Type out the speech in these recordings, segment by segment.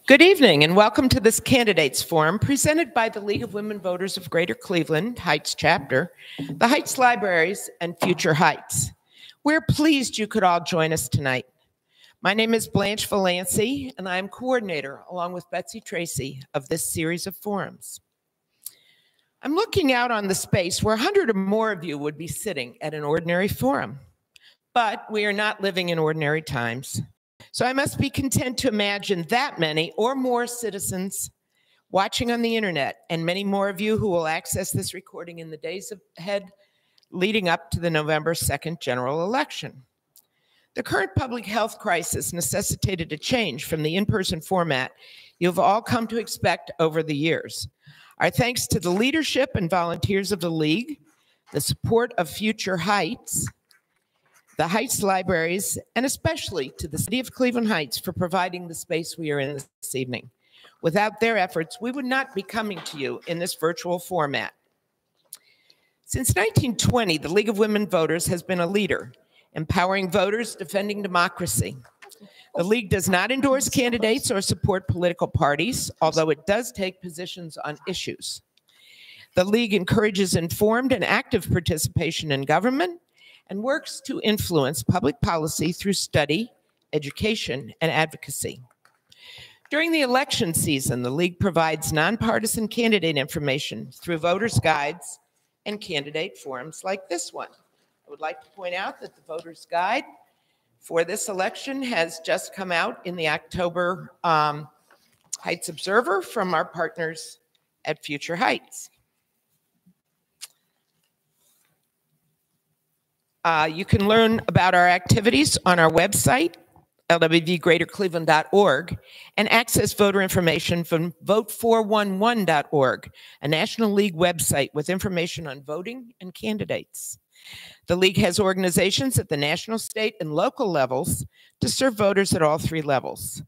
Good evening and welcome to this Candidates Forum presented by the League of Women Voters of Greater Cleveland, Heintz Chapter, the Heintz Libraries, and Future Heintz. We're pleased you could all join us tonight. My name is Blanche Valancy, and I am coordinator, along with Betsy Tracy, of this series of forums. I'm looking out on the space where 100 or more of you would be sitting at an ordinary forum. But we are not living in ordinary times. So I must be content to imagine that many or more citizens watching on the internet, and many more of you who will access this recording in the days ahead leading up to the November 2nd general election. The current public health crisis necessitated a change from the in-person format you've all come to expect over the years. Our thanks to the leadership and volunteers of the League, the support of Future Heintz, the Heintz Libraries, and especially to the City of Cleveland Heights for providing the space we are in this evening. Without their efforts, we would not be coming to you in this virtual format. Since 1920, the League of Women Voters has been a leader, empowering voters, defending democracy. The League does not endorse candidates or support political parties, although it does take positions on issues. The League encourages informed and active participation in government and works to influence public policy through study, education, and advocacy. During the election season, the League provides nonpartisan candidate information through voters' guides and candidate forums like this one. I would like to point out that the voters' guide for this election has just come out in the October Heintz Observer from our partners at Future Heintz. You can learn about our activities on our website, lwvgreatercleveland.org, and access voter information from vote411.org, a National League website with information on voting and candidates. The League has organizations at the national, state, and local levels to serve voters at all three levels.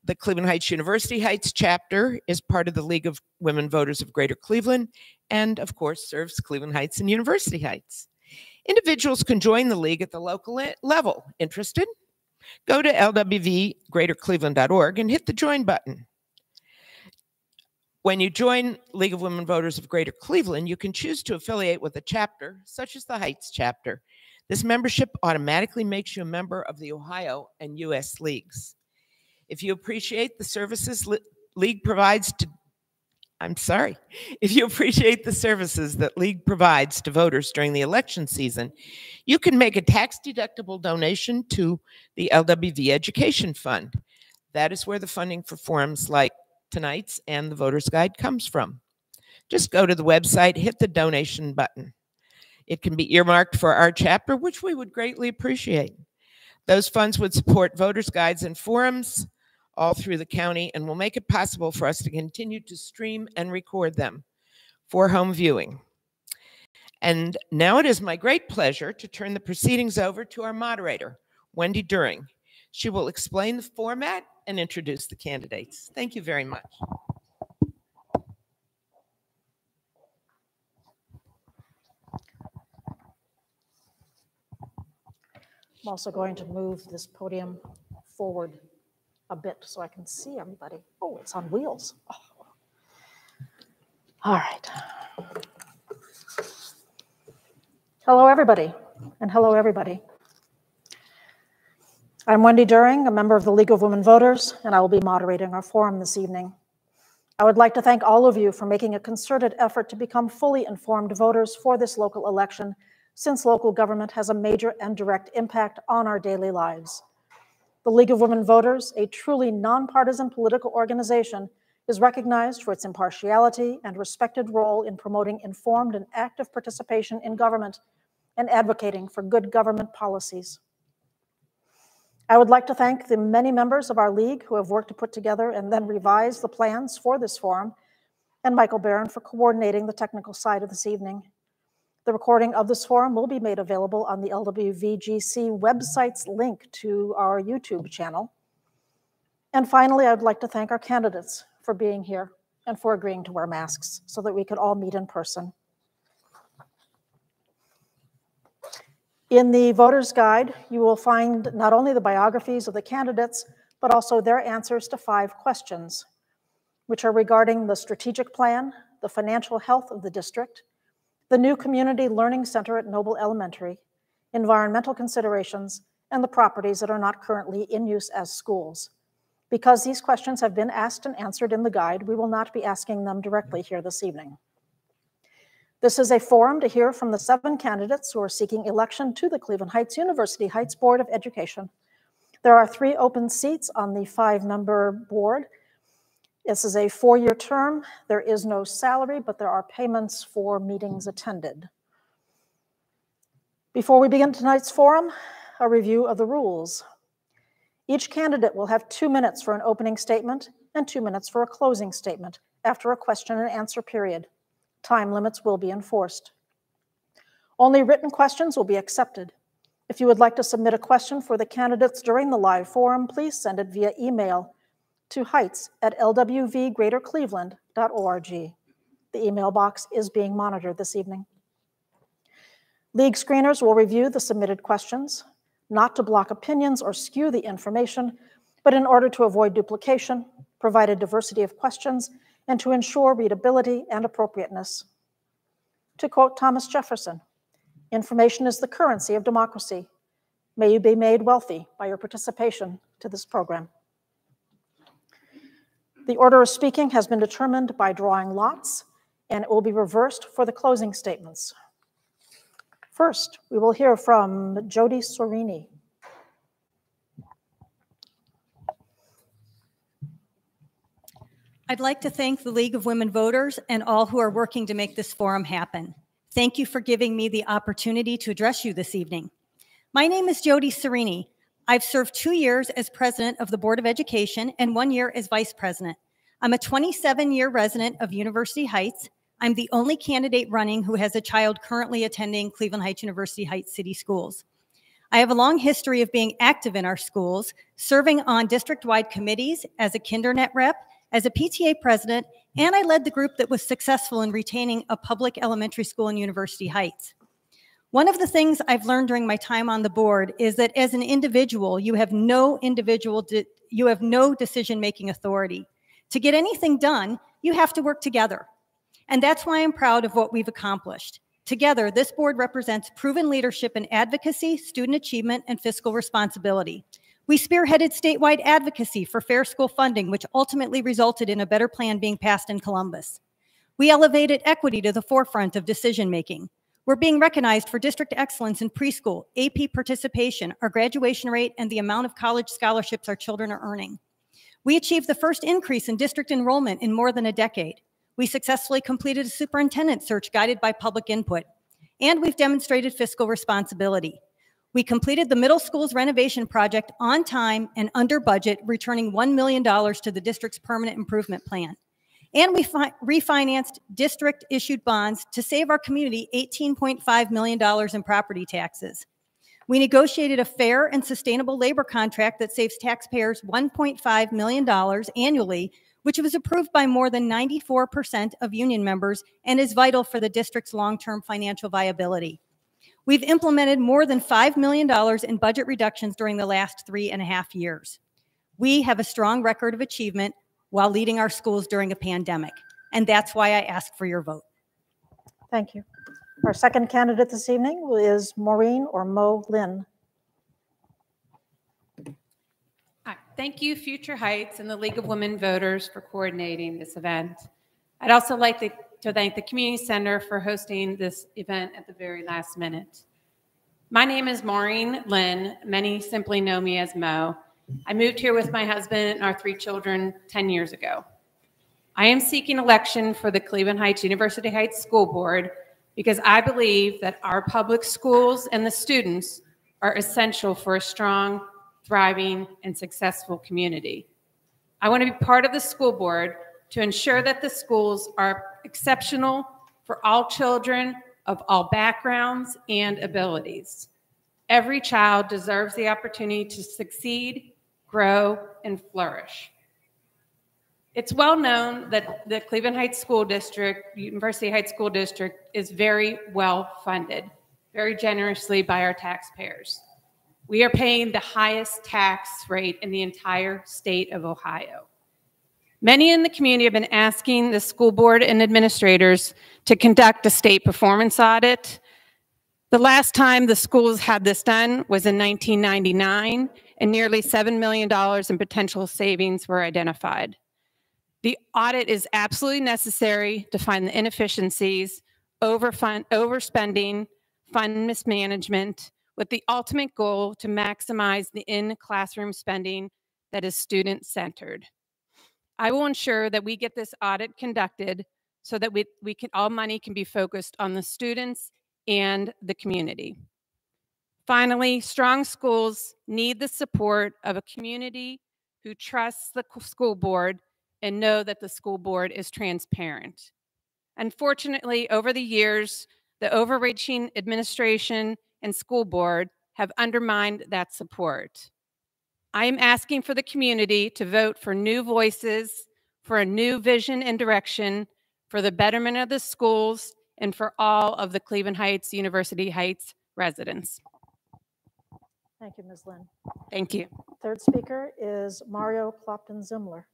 The Cleveland Heights University Heintz chapter is part of the League of Women Voters of Greater Cleveland and, of course, serves Cleveland Heights and University Heights. Individuals can join the League at the local level. Interested? Go to lwvgreatercleveland.org and hit the join button. When you join League of Women Voters of Greater Cleveland, you can choose to affiliate with a chapter, such as the Heintz chapter. This membership automatically makes you a member of the Ohio and U.S. leagues. If you appreciate the services League provides to If you appreciate the services that League provides to voters during the election season, you can make a tax-deductible donation to the LWV Education Fund. That is where the funding for forums like tonight's and the Voters Guide comes from. Just go to the website, hit the donation button. It can be earmarked for our chapter, which we would greatly appreciate. Those funds would support voters' guides and forums all through the county and will make it possible for us to continue to stream and record them for home viewing. And now it is my great pleasure to turn the proceedings over to our moderator, Wendy During. She will explain the format and introduce the candidates. Thank you very much. I'm also going to move this podium forward a bit so I can see everybody. Oh, it's on wheels. Oh. All right. Hello, everybody, and hello, everybody. I'm Wendy During, a member of the League of Women Voters, and I will be moderating our forum this evening. I would like to thank all of you for making a concerted effort to become fully informed voters for this local election, since local government has a major and direct impact on our daily lives. The League of Women Voters, a truly nonpartisan political organization, is recognized for its impartiality and respected role in promoting informed and active participation in government and advocating for good government policies. I would like to thank the many members of our League who have worked to put together and then revise the plans for this forum, and Michael Barron for coordinating the technical side of this evening. The recording of this forum will be made available on the LWVGC website's link to our YouTube channel. And finally, I'd like to thank our candidates for being here and for agreeing to wear masks so that we could all meet in person. In the Voters Guide, you will find not only the biographies of the candidates, but also their answers to 5 questions, which are regarding the strategic plan, the financial health of the district, the new community learning center at Noble Elementary, environmental considerations, and the properties that are not currently in use as schools. Because these questions have been asked and answered in the guide, we will not be asking them directly here this evening. This is a forum to hear from the 7 candidates who are seeking election to the Cleveland Heights University Heights Board of Education. There are 3 open seats on the 5-member board. This is a 4-year term. There is no salary, but there are payments for meetings attended. Before we begin tonight's forum, a review of the rules. Each candidate will have 2 minutes for an opening statement and 2 minutes for a closing statement after a question and answer period. Time limits will be enforced. Only written questions will be accepted. If you would like to submit a question for the candidates during the live forum, please send it via email to heintz@lwvgreatercleveland.org. The email box is being monitored this evening. League screeners will review the submitted questions, not to block opinions or skew the information, but in order to avoid duplication, provide a diversity of questions, and to ensure readability and appropriateness. To quote Thomas Jefferson, "Information is the currency of democracy. May you be made wealthy by your participation to this program." The order of speaking has been determined by drawing lots, and it will be reversed for the closing statements. First, we will hear from Jodi Sourini. I'd like to thank the League of Women Voters and all who are working to make this forum happen. Thank you for giving me the opportunity to address you this evening. My name is Jodi Sourini. I've served 2 years as president of the Board of Education and 1 year as vice president. I'm a 27-year resident of University Heights. I'm the only candidate running who has a child currently attending Cleveland Heights University Heights City Schools. I have a long history of being active in our schools, serving on district-wide committees as a kindernet rep, as a PTA president, and I led the group that was successful in retaining a public elementary school in University Heights. One of the things I've learned during my time on the board is that as an individual, you have no decision-making authority. To get anything done, you have to work together. And that's why I'm proud of what we've accomplished. Together, this board represents proven leadership in advocacy, student achievement, and fiscal responsibility. We spearheaded statewide advocacy for fair school funding, which ultimately resulted in a better plan being passed in Columbus. We elevated equity to the forefront of decision-making. We're being recognized for district excellence in preschool, AP participation, our graduation rate, and the amount of college scholarships our children are earning. We achieved the first increase in district enrollment in more than a decade. We successfully completed a superintendent search guided by public input. And we've demonstrated fiscal responsibility. We completed the middle school's renovation project on time and under budget, returning $1 million to the district's permanent improvement plan. And we refinanced district-issued bonds to save our community $18.5 million in property taxes. We negotiated a fair and sustainable labor contract that saves taxpayers $1.5 million annually, which was approved by more than 94% of union members and is vital for the district's long-term financial viability. We've implemented more than $5 million in budget reductions during the last 3.5 years. We have a strong record of achievement while leading our schools during a pandemic, and that's why I ask for your vote. Thank you. Our second candidate this evening is Maureen or Mo Lynn. Hi. Thank you, Future Heights and the League of Women Voters for coordinating this event. I'd also like to thank the Community Center for hosting this event at the very last minute. My name is Maureen Lynn. Many simply know me as Mo. I moved here with my husband and our 3 children 10 years ago. I am seeking election for the Cleveland Heights University Heights School Board because I believe that our public schools and the students are essential for a strong, thriving, and successful community. I want to be part of the school board to ensure that the schools are exceptional for all children of all backgrounds and abilities. Every child deserves the opportunity to succeed, grow, and flourish. It's well known that the Cleveland Heights School District, University Heights School District, is very well funded, very generously by our taxpayers. We are paying the highest tax rate in the entire state of Ohio. Many in the community have been asking the school board and administrators to conduct a state performance audit. The last time the schools had this done was in 1999, and nearly $7 million in potential savings were identified. The audit is absolutely necessary to find the inefficiencies, overspending, fund mismanagement, with the ultimate goal to maximize the in-classroom spending that is student-centered. I will ensure that we get this audit conducted so that all money can be focused on the students and the community. Finally, strong schools need the support of a community who trusts the school board and know that the school board is transparent. Unfortunately, over the years, the overreaching administration and school board have undermined that support. I am asking for the community to vote for new voices, for a new vision and direction, for the betterment of the schools, and for all of the Cleveland Heights, University Heights residents. Thank you, Ms. Lynn. Thank you. Third speaker is Mario Clopton-Zymler.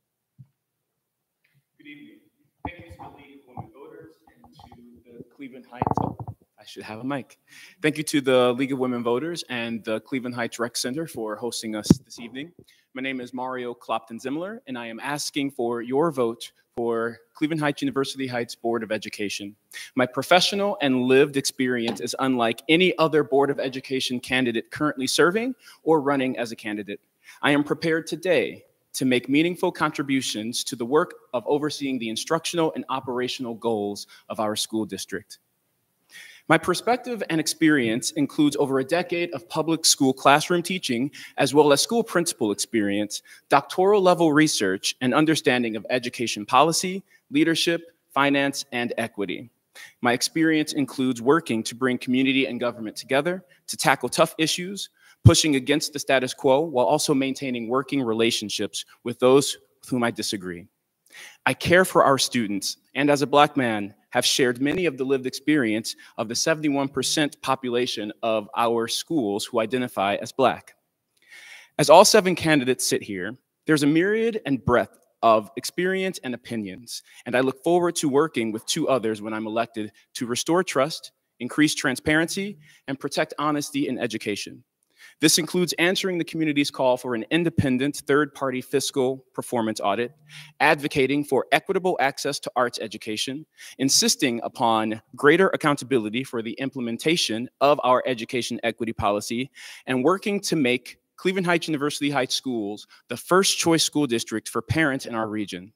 Good evening. Thank you to the League of Women Voters and to the Cleveland Heights. I should have a mic. Thank you to the League of Women Voters and the Cleveland Heights Rec Center for hosting us this evening. My name is Mario Clopton-Zymler, and I am asking for your vote for Cleveland Heights University Heights Board of Education. My professional and lived experience is unlike any other Board of Education candidate currently serving or running as a candidate. I am prepared today to make meaningful contributions to the work of overseeing the instructional and operational goals of our school district. My perspective and experience includes over a decade of public school classroom teaching, as well as school principal experience, doctoral level research, and understanding of education policy, leadership, finance, and equity. My experience includes working to bring community and government together, to tackle tough issues, pushing against the status quo, while also maintaining working relationships with those with whom I disagree. I care for our students, and as a Black man, have shared many of the lived experience of the 71% population of our schools who identify as Black. As all 7 candidates sit here, there's a myriad and breadth of experience and opinions, and I look forward to working with 2 others when I'm elected to restore trust, increase transparency, and protect honesty in education. This includes answering the community's call for an independent third-party fiscal performance audit, advocating for equitable access to arts education, insisting upon greater accountability for the implementation of our education equity policy, and working to make Cleveland Heights University Heights schools the first choice school district for parents in our region.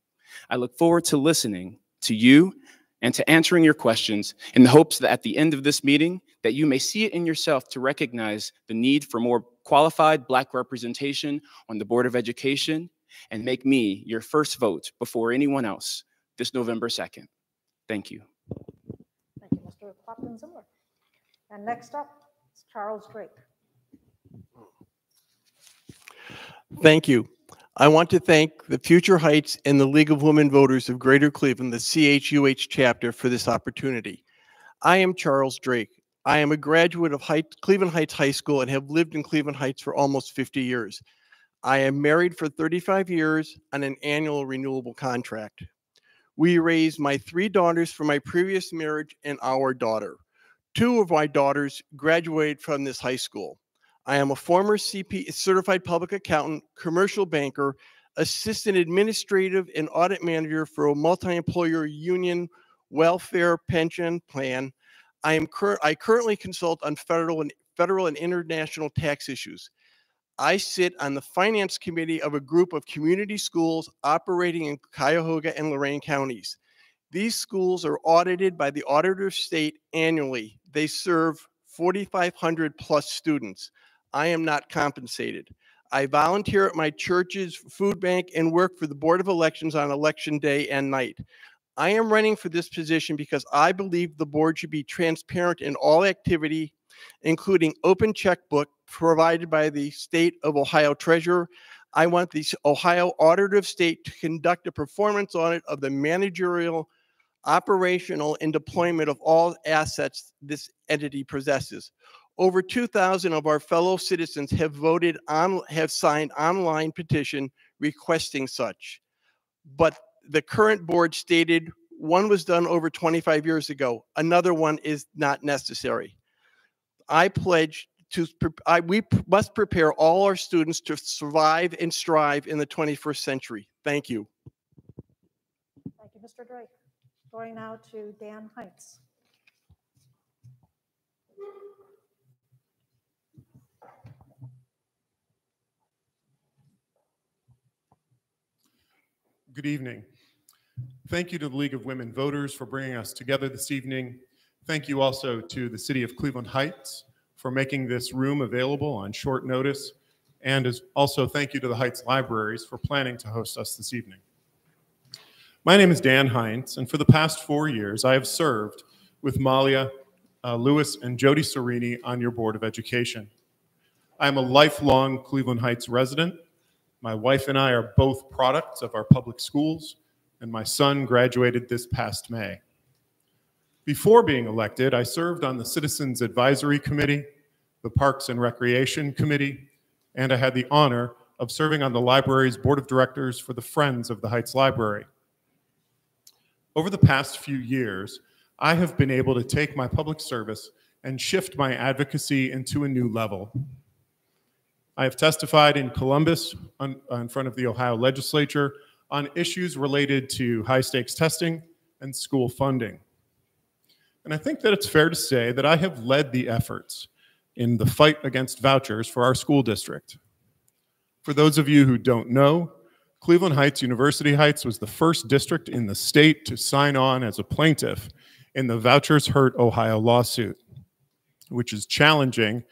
I look forward to listening to you and to answering your questions in the hopes that at the end of this meeting, that you may see it in yourself to recognize the need for more qualified Black representation on the Board of Education and make me your first vote before anyone else this November 2nd. Thank you. Thank you, Mr. Clopton-Zymler. And next up is Charles Drake. Thank you. I want to thank the Future Heights and the League of Women Voters of Greater Cleveland, the CHUH chapter, for this opportunity. I am Charles Drake. I am a graduate of Cleveland Heights High School and have lived in Cleveland Heights for almost 50 years. I am married for 35 years on an annual renewable contract. We raised my 3 daughters from my previous marriage and our daughter. 2 of my daughters graduated from this high school. I am a former CP, certified public accountant, commercial banker, assistant administrative and audit manager for a multi-employer union welfare pension plan. I currently consult on federal and international tax issues. I sit on the finance committee of a group of community schools operating in Cuyahoga and Lorain counties. These schools are audited by the Auditor of State annually. They serve 4,500 plus students. I am not compensated. I volunteer at my church's food bank and work for the Board of Elections on election day and night. I am running for this position because I believe the board should be transparent in all activity, including open checkbook provided by the State of Ohio Treasurer. I want the Ohio Auditor of State to conduct a performance audit of the managerial, operational, and deployment of all assets this entity possesses. Over 2,000 of our fellow citizens have signed online petition requesting such. But the current board stated one was done over 25 years ago. Another one is not necessary. I pledge we must prepare all our students to survive and strive in the 21st century. Thank you. Thank you, Mr. Drake. Going now to Dan Heintz. Good evening. Thank you to the League of Women Voters for bringing us together this evening. Thank you also to the City of Cleveland Heights for making this room available on short notice. And also thank you to the Heights Libraries for planning to host us this evening. My name is Dan Heintz, and for the past 4 years, I have served with Malia Lewis and Jodi Sourini on your Board of Education. I am a lifelong Cleveland Heights resident. My wife and I are both products of our public schools, and my son graduated this past May. Before being elected, I served on the Citizens Advisory Committee, the Parks and Recreation Committee, and I had the honor of serving on the library's Board of Directors for the Friends of the Heights Library. Over the past few years, I have been able to take my public service and shift my advocacy into a new level. I have testified in Columbus in front of the Ohio legislature on issues related to high-stakes testing and school funding. And I think that it's fair to say that I have led the efforts in the fight against vouchers for our school district. For those of you who don't know, Cleveland Heights University Heights was the first district in the state to sign on as a plaintiff in the Vouchers Hurt Ohio lawsuit, which is challenging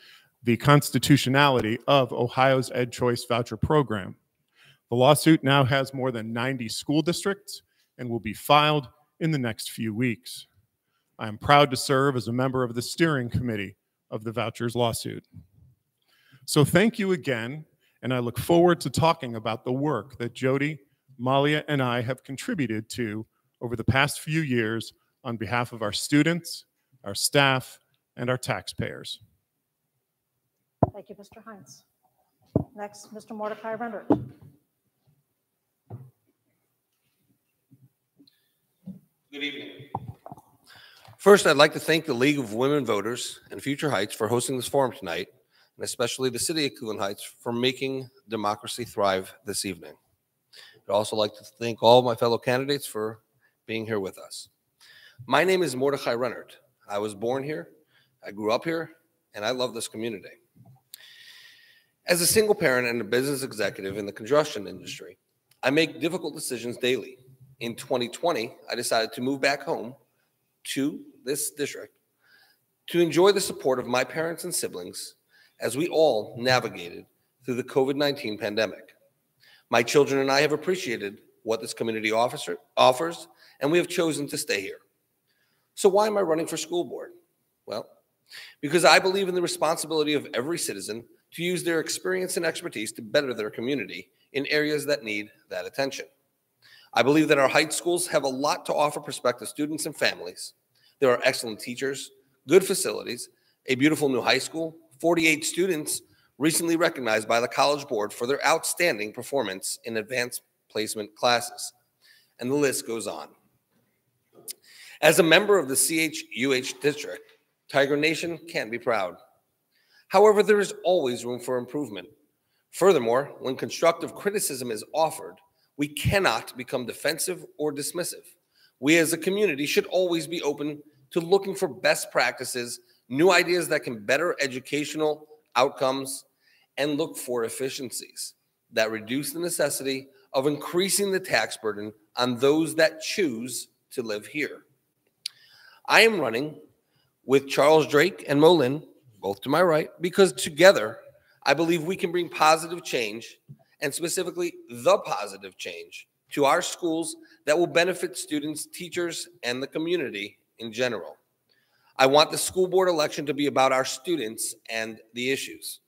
the constitutionality of Ohio's Ed Choice voucher program. The lawsuit now has more than 90 school districts and will be filed in the next few weeks. I am proud to serve as a member of the steering committee of the vouchers lawsuit. So thank you again, and I look forward to talking about the work that Jodi, Malia, and I have contributed to over the past few years on behalf of our students, our staff, and our taxpayers. Thank you, Mr. Heintz. Next, Mr. Mordechai Rennert. Good evening. First, I'd like to thank the League of Women Voters and Future Heights for hosting this forum tonight, and especially the City of Cleveland Heights for making democracy thrive this evening. I'd also like to thank all of my fellow candidates for being here with us. My name is Mordechai Rennert. I was born here, I grew up here, and I love this community. As a single parent and a business executive in the construction industry, I make difficult decisions daily. In 2020, I decided to move back home to this district to enjoy the support of my parents and siblings as we all navigated through the COVID-19 pandemic. My children and I have appreciated what this community offers, and we have chosen to stay here. So why am I running for school board? Well, because I believe in the responsibility of every citizen to use their experience and expertise to better their community in areas that need that attention. I believe that our Heights schools have a lot to offer prospective students and families. There are excellent teachers, good facilities, a beautiful new high school, 48 students recently recognized by the College Board for their outstanding performance in advanced placement classes, and the list goes on. As a member of the CHUH district, Tiger Nation can be proud. However, there is always room for improvement. Furthermore, when constructive criticism is offered, we cannot become defensive or dismissive. We as a community should always be open to looking for best practices, new ideas that can better educational outcomes, and look for efficiencies that reduce the necessity of increasing the tax burden on those that choose to live here. I am running with Charles Drake and Maureen Lynn, both to my right, because together I believe we can bring positive change, and specifically the positive change, to our schools that will benefit students, teachers, and the community in general. I want the school board election to be about our students and the issues.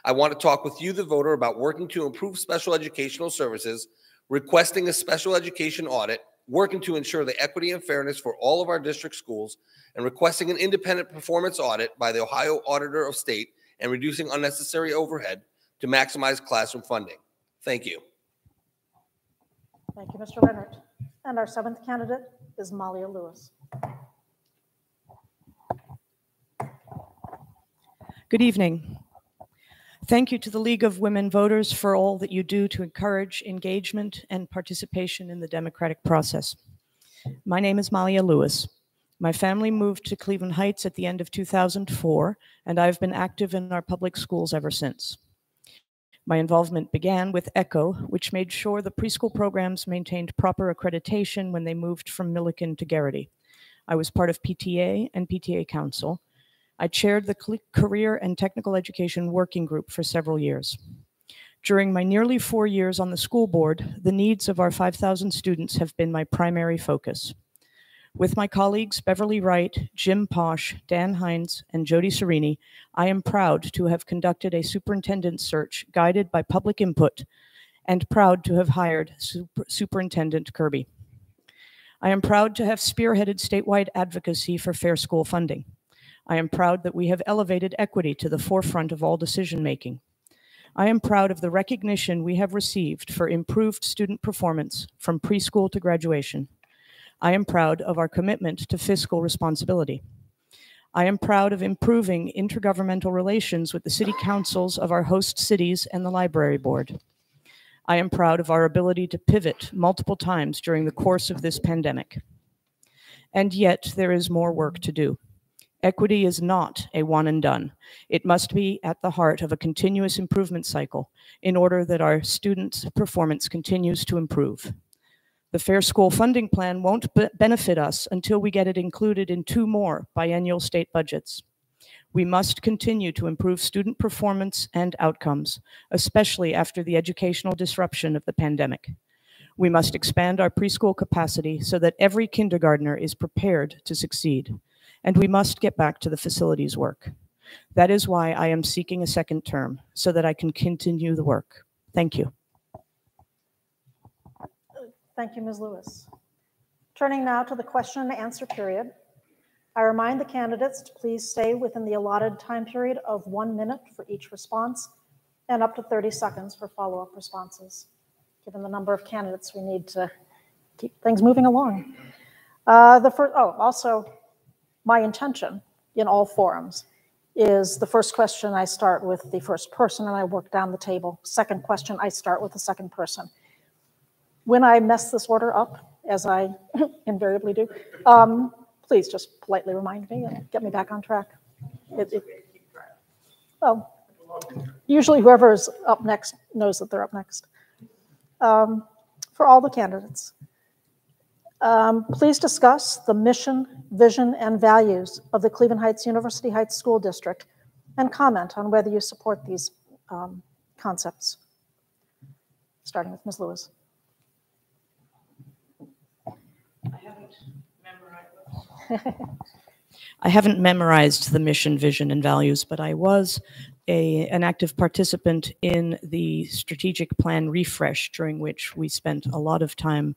I want to talk with you, the voter, about working to improve special educational services, requesting a special education audit, working to ensure the equity and fairness for all of our district schools, and requesting an independent performance audit by the Ohio Auditor of State, and reducing unnecessary overhead to maximize classroom funding. Thank you. Thank you, Mr. Rennert. And our seventh candidate is Malia Lewis. Good evening. Thank you to the League of Women Voters for all that you do to encourage engagement and participation in the democratic process. My name is Malia Lewis. My family moved to Cleveland Heights at the end of 2004, and I've been active in our public schools ever since. My involvement began with ECHO, which made sure the preschool programs maintained proper accreditation when they moved from Milliken to Garrity. I was part of PTA and PTA Council. I chaired the Career and Technical Education Working Group for several years. During my nearly 4 years on the school board, the needs of our 5,000 students have been my primary focus. With my colleagues Beverly Wright, Jim Posh, Dan Heintz, and Jodi Sourini, I am proud to have conducted a superintendent search guided by public input and proud to have hired Superintendent Kirby. I am proud to have spearheaded statewide advocacy for fair school funding. I am proud that we have elevated equity to the forefront of all decision-making. I am proud of the recognition we have received for improved student performance from preschool to graduation. I am proud of our commitment to fiscal responsibility. I am proud of improving intergovernmental relations with the city councils of our host cities and the library board. I am proud of our ability to pivot multiple times during the course of this pandemic. And yet, there is more work to do. Equity is not a one and done. It must be at the heart of a continuous improvement cycle in order that our students' performance continues to improve. The Fair School Funding Plan won't benefit us until we get it included in 2 more biennial state budgets. We must continue to improve student performance and outcomes, especially after the educational disruption of the pandemic. We must expand our preschool capacity so that every kindergartner is prepared to succeed. And we must get back to the facilities work. That is why I am seeking a second term, so that I can continue the work. Thank you. Thank you, Ms. Lewis. Turning now to the question and answer period. I remind the candidates to please stay within the allotted time period of 1 minute for each response and up to 30 seconds for follow-up responses. Given the number of candidates, we need to keep things moving along. Also, my intention in all forums is the first question I start with the first person and I work down the table. Second question, I start with the second person. When I mess this order up, as I invariably do, please just politely remind me and get me back on track. Well, usually whoever's up next knows that they're up next. For all the candidates, please discuss the mission, vision, and values of the Cleveland Heights University Heights School District and comment on whether you support these concepts. Starting with Ms. Lewis. I haven't memorized the mission, vision, and values, but I was an active participant in the strategic plan refresh, during which we spent a lot of time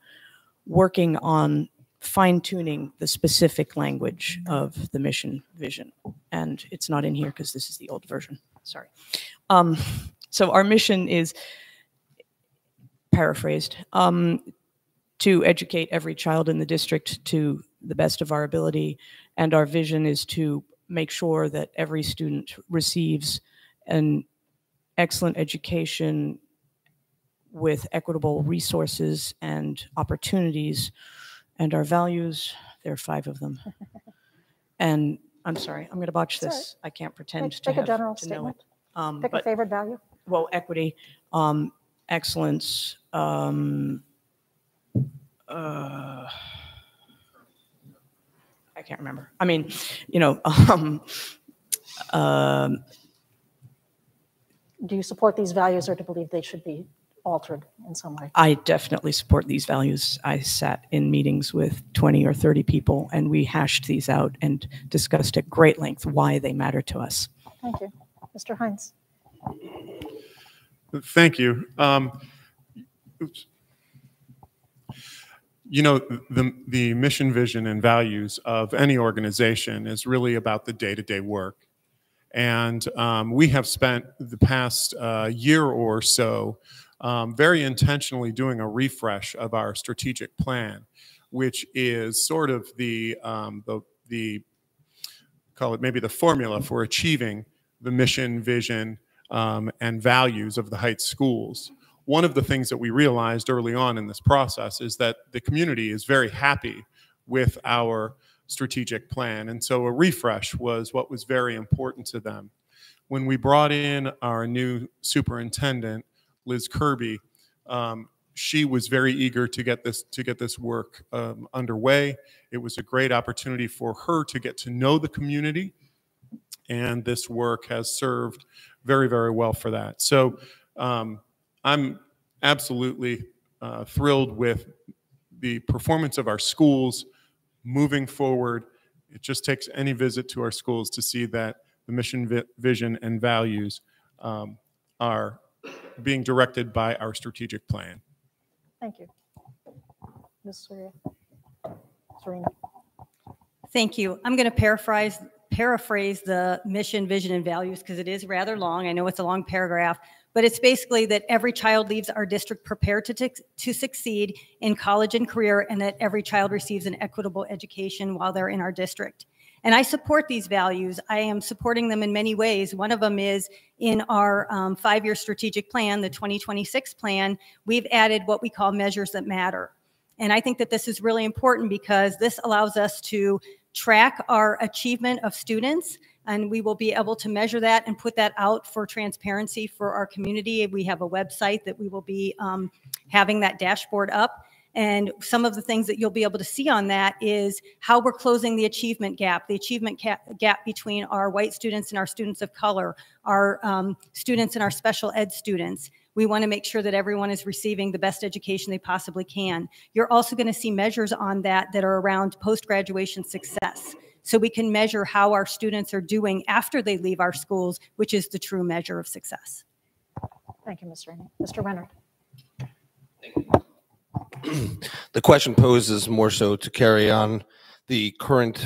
working on fine-tuning the specific language of the mission vision. And it's not in here because this is the old version, sorry. So our mission is, paraphrased, to educate every child in the district to the best of our ability. And our vision is to make sure that every student receives an excellent education with equitable resources and opportunities. And our values, there are 5 of them. And I'm sorry, I'm going to botch this. Right. I can't pretend Take a general statement. Pick a favorite value. Well, equity, excellence, I can't remember. I mean, you know, do you support these values or do you believe they should be altered in some way? I definitely support these values. I sat in meetings with 20 or 30 people and we hashed these out and discussed at great length why they matter to us. Thank you. Mr. Heintz. Thank you. Oops. You know, the mission, vision, and values of any organization is really about the day-to-day work. And we have spent the past year or so very intentionally doing a refresh of our strategic plan, which is sort of the call it maybe the formula for achieving the mission, vision, and values of the Heights schools. One of the things that we realized early on in this process is that the community is very happy with our strategic plan. And so a refresh was what was very important to them. When we brought in our new superintendent, Liz Kirby, she was very eager to get this work underway. It was a great opportunity for her to get to know the community, and this work has served very, very well for that. So I'm absolutely thrilled with the performance of our schools moving forward. It just takes any visit to our schools to see that the mission, vision, and values are being directed by our strategic plan. Thank you. Ms. Sourini. Thank you. I'm going to paraphrase the mission, vision, and values because it is rather long. I know it's a long paragraph, but it's basically that every child leaves our district prepared to succeed in college and career, and that every child receives an equitable education while they're in our district. And I support these values. I am supporting them in many ways. One of them is in our 5-year strategic plan, the 2026 plan, we've added what we call measures that matter. And I think that this is really important because this allows us to track our achievement of students, and we will be able to measure that and put that out for transparency for our community. We have a website that we will be having that dashboard up. And some of the things that you'll be able to see on that is how we're closing the achievement gap gap between our white students and our students of color, our students and our special ed students. We want to make sure that everyone is receiving the best education they possibly can. You're also going to see measures on that are around post-graduation success. So we can measure how our students are doing after they leave our schools, which is the true measure of success. Thank you, Ms. Rennert. Mr. Rennert. Thank you. The question poses more so to carry on the current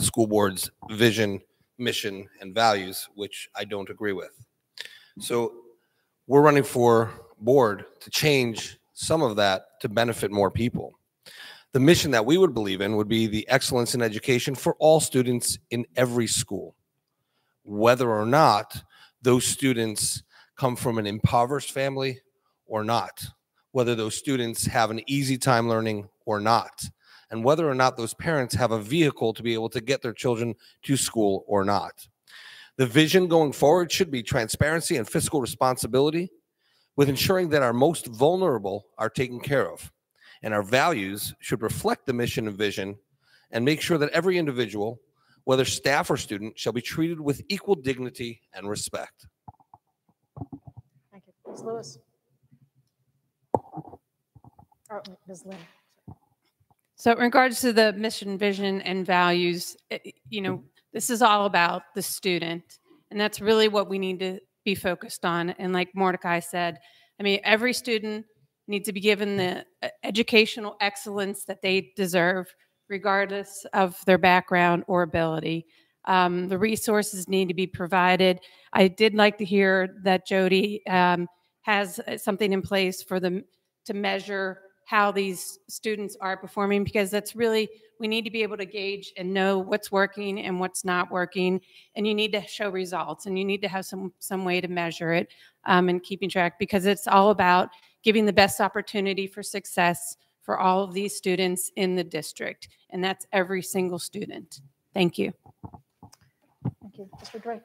school board's vision, mission, and values, which I don't agree with. So we're running for board to change some of that to benefit more people. The mission that we would believe in would be the excellence in education for all students in every school, whether or not those students come from an impoverished family or not, whether those students have an easy time learning or not, and whether or not those parents have a vehicle to be able to get their children to school or not. The vision going forward should be transparency and fiscal responsibility, with ensuring that our most vulnerable are taken care of. And our values should reflect the mission and vision and make sure that every individual, whether staff or student, shall be treated with equal dignity and respect. Thank you. Ms. Lewis. Or Ms. Lynn. So in regards to the mission, vision, and values, this is all about the student. And that's really what we need to be focused on. And like Mordechai said, I mean, every student needs to be given the educational excellence that they deserve, regardless of their background or ability. The resources need to be provided. I did like to hear that Jodi has something in place for them to measure how these students are performing, because that's really, we need to be able to gauge and know what's working and what's not working, and you need to show results, and you need to have some way to measure it and keeping track, because it's all about giving the best opportunity for success for all of these students in the district, and that's every single student. Thank you. Thank you. Mr. Drake.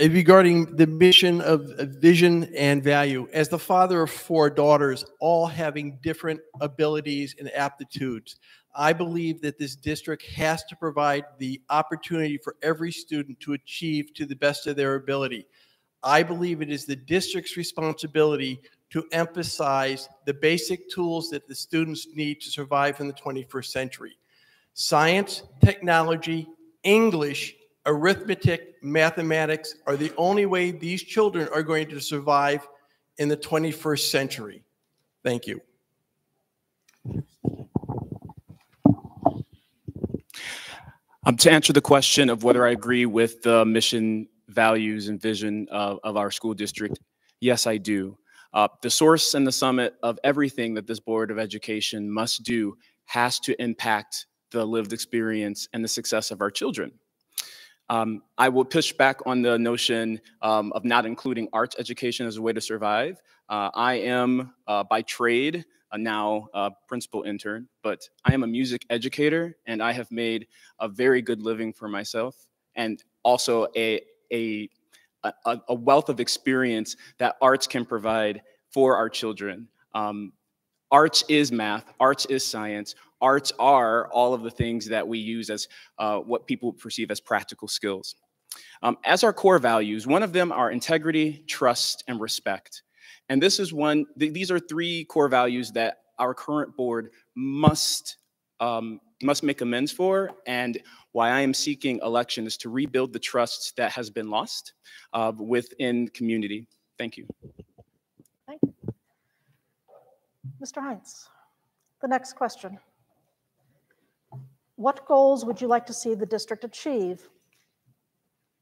Regarding the mission of vision and value, as the father of 4 daughters, all having different abilities and aptitudes, I believe that this district has to provide the opportunity for every student to achieve to the best of their ability. I believe it is the district's responsibility to emphasize the basic tools that the students need to survive in the 21st century. Science, technology, English, arithmetic, mathematics are the only way these children are going to survive in the 21st century. Thank you. To answer the question of whether I agree with the mission, values, and vision of our school district, yes, I do. The source and the summit of everything that this Board of Education must do has to impact the lived experience and the success of our children. I will push back on the notion of not including arts education as a way to survive. I am by trade now a principal intern, but I am a music educator, and I have made a very good living for myself, and also a wealth of experience that arts can provide for our children. Arts is math, arts is science, arts are all of the things that we use as what people perceive as practical skills. As our core values, one of them are integrity, trust, and respect. And this is these are three core values that our current board must make amends for, and why I am seeking election is to rebuild the trust that has been lost within community. Thank you. Thank you. Mr. Heintz, the next question. What goals would you like to see the district achieve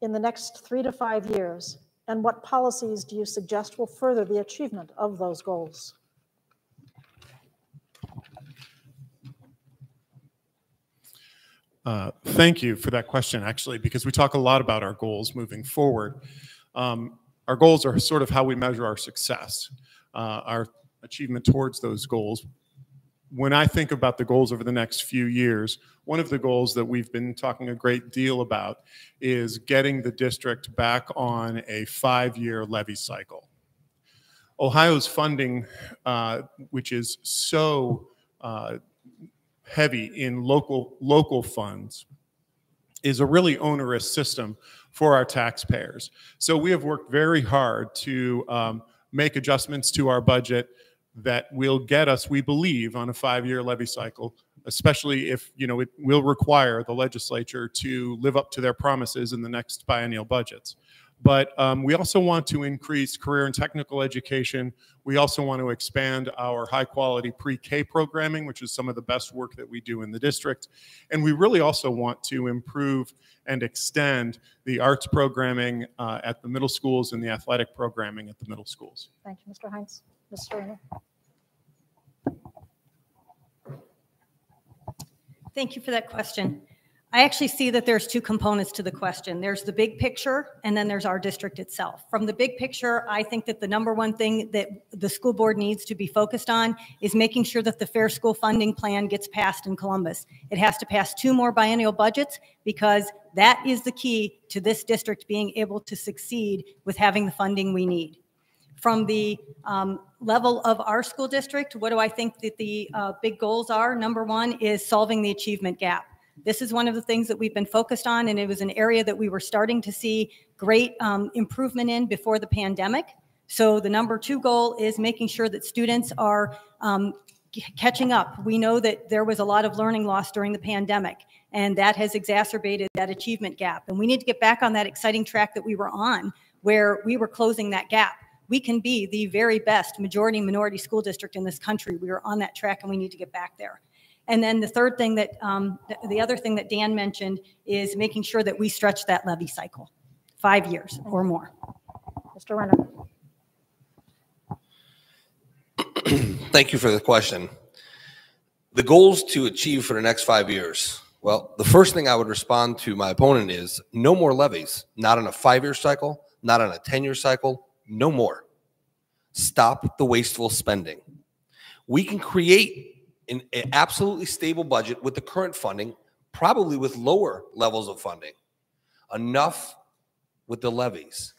in the next 3 to 5 years? And what policies do you suggest will further the achievement of those goals? Thank you for that question, actually, because we talk a lot about our goals moving forward. Our goals are sort of how we measure our success, our achievement towards those goals. When I think about the goals over the next few years, one of the goals that we've been talking a great deal about is getting the district back on a 5-year levy cycle. Ohio's funding, which is so heavy in local funds, is a really onerous system for our taxpayers. So we have worked very hard to make adjustments to our budget that will get us, we believe, on a 5-year levy cycle, especially if, it will require the legislature to live up to their promises in the next biennial budgets. But we also want to increase career and technical education. We also want to expand our high-quality pre-K programming, which is some of the best work that we do in the district. And we really also want to improve and extend the arts programming at the middle schools and the athletic programming at the middle schools. Thank you, Mr. Heintz. Ms. Sourini. Thank you for that question. I actually see that there's two components to the question. There's the big picture, and then there's our district itself. From the big picture, I think that the number one thing that the school board needs to be focused on is making sure that the Fair School Funding Plan gets passed in Columbus. It has to pass 2 more biennial budgets, because that is the key to this district being able to succeed with having the funding we need. From the level of our school district, what do I think that the big goals are? Number one is solving the achievement gap. This is one of the things that we've been focused on, and it was an area that we were starting to see great improvement in before the pandemic. So the number 2 goal is making sure that students are catching up. We know that there was a lot of learning loss during the pandemic, and that has exacerbated that achievement gap. And we need to get back on that exciting track that we were on, where we were closing that gap. We can be the very best majority-minority school district in this country. We are on that track, and we need to get back there. And then the third thing that, the other thing that Dan mentioned is making sure that we stretch that levy cycle, 5 years or more. Mr. Rennert. Thank you for the question. The goals to achieve for the next 5 years. Well, the first thing I would respond to my opponent is no more levies, not on a 5-year cycle, not on a 10-year cycle, no more. Stop the wasteful spending. We can create an absolutely stable budget with the current funding, probably with lower levels of funding. Enough with the levies.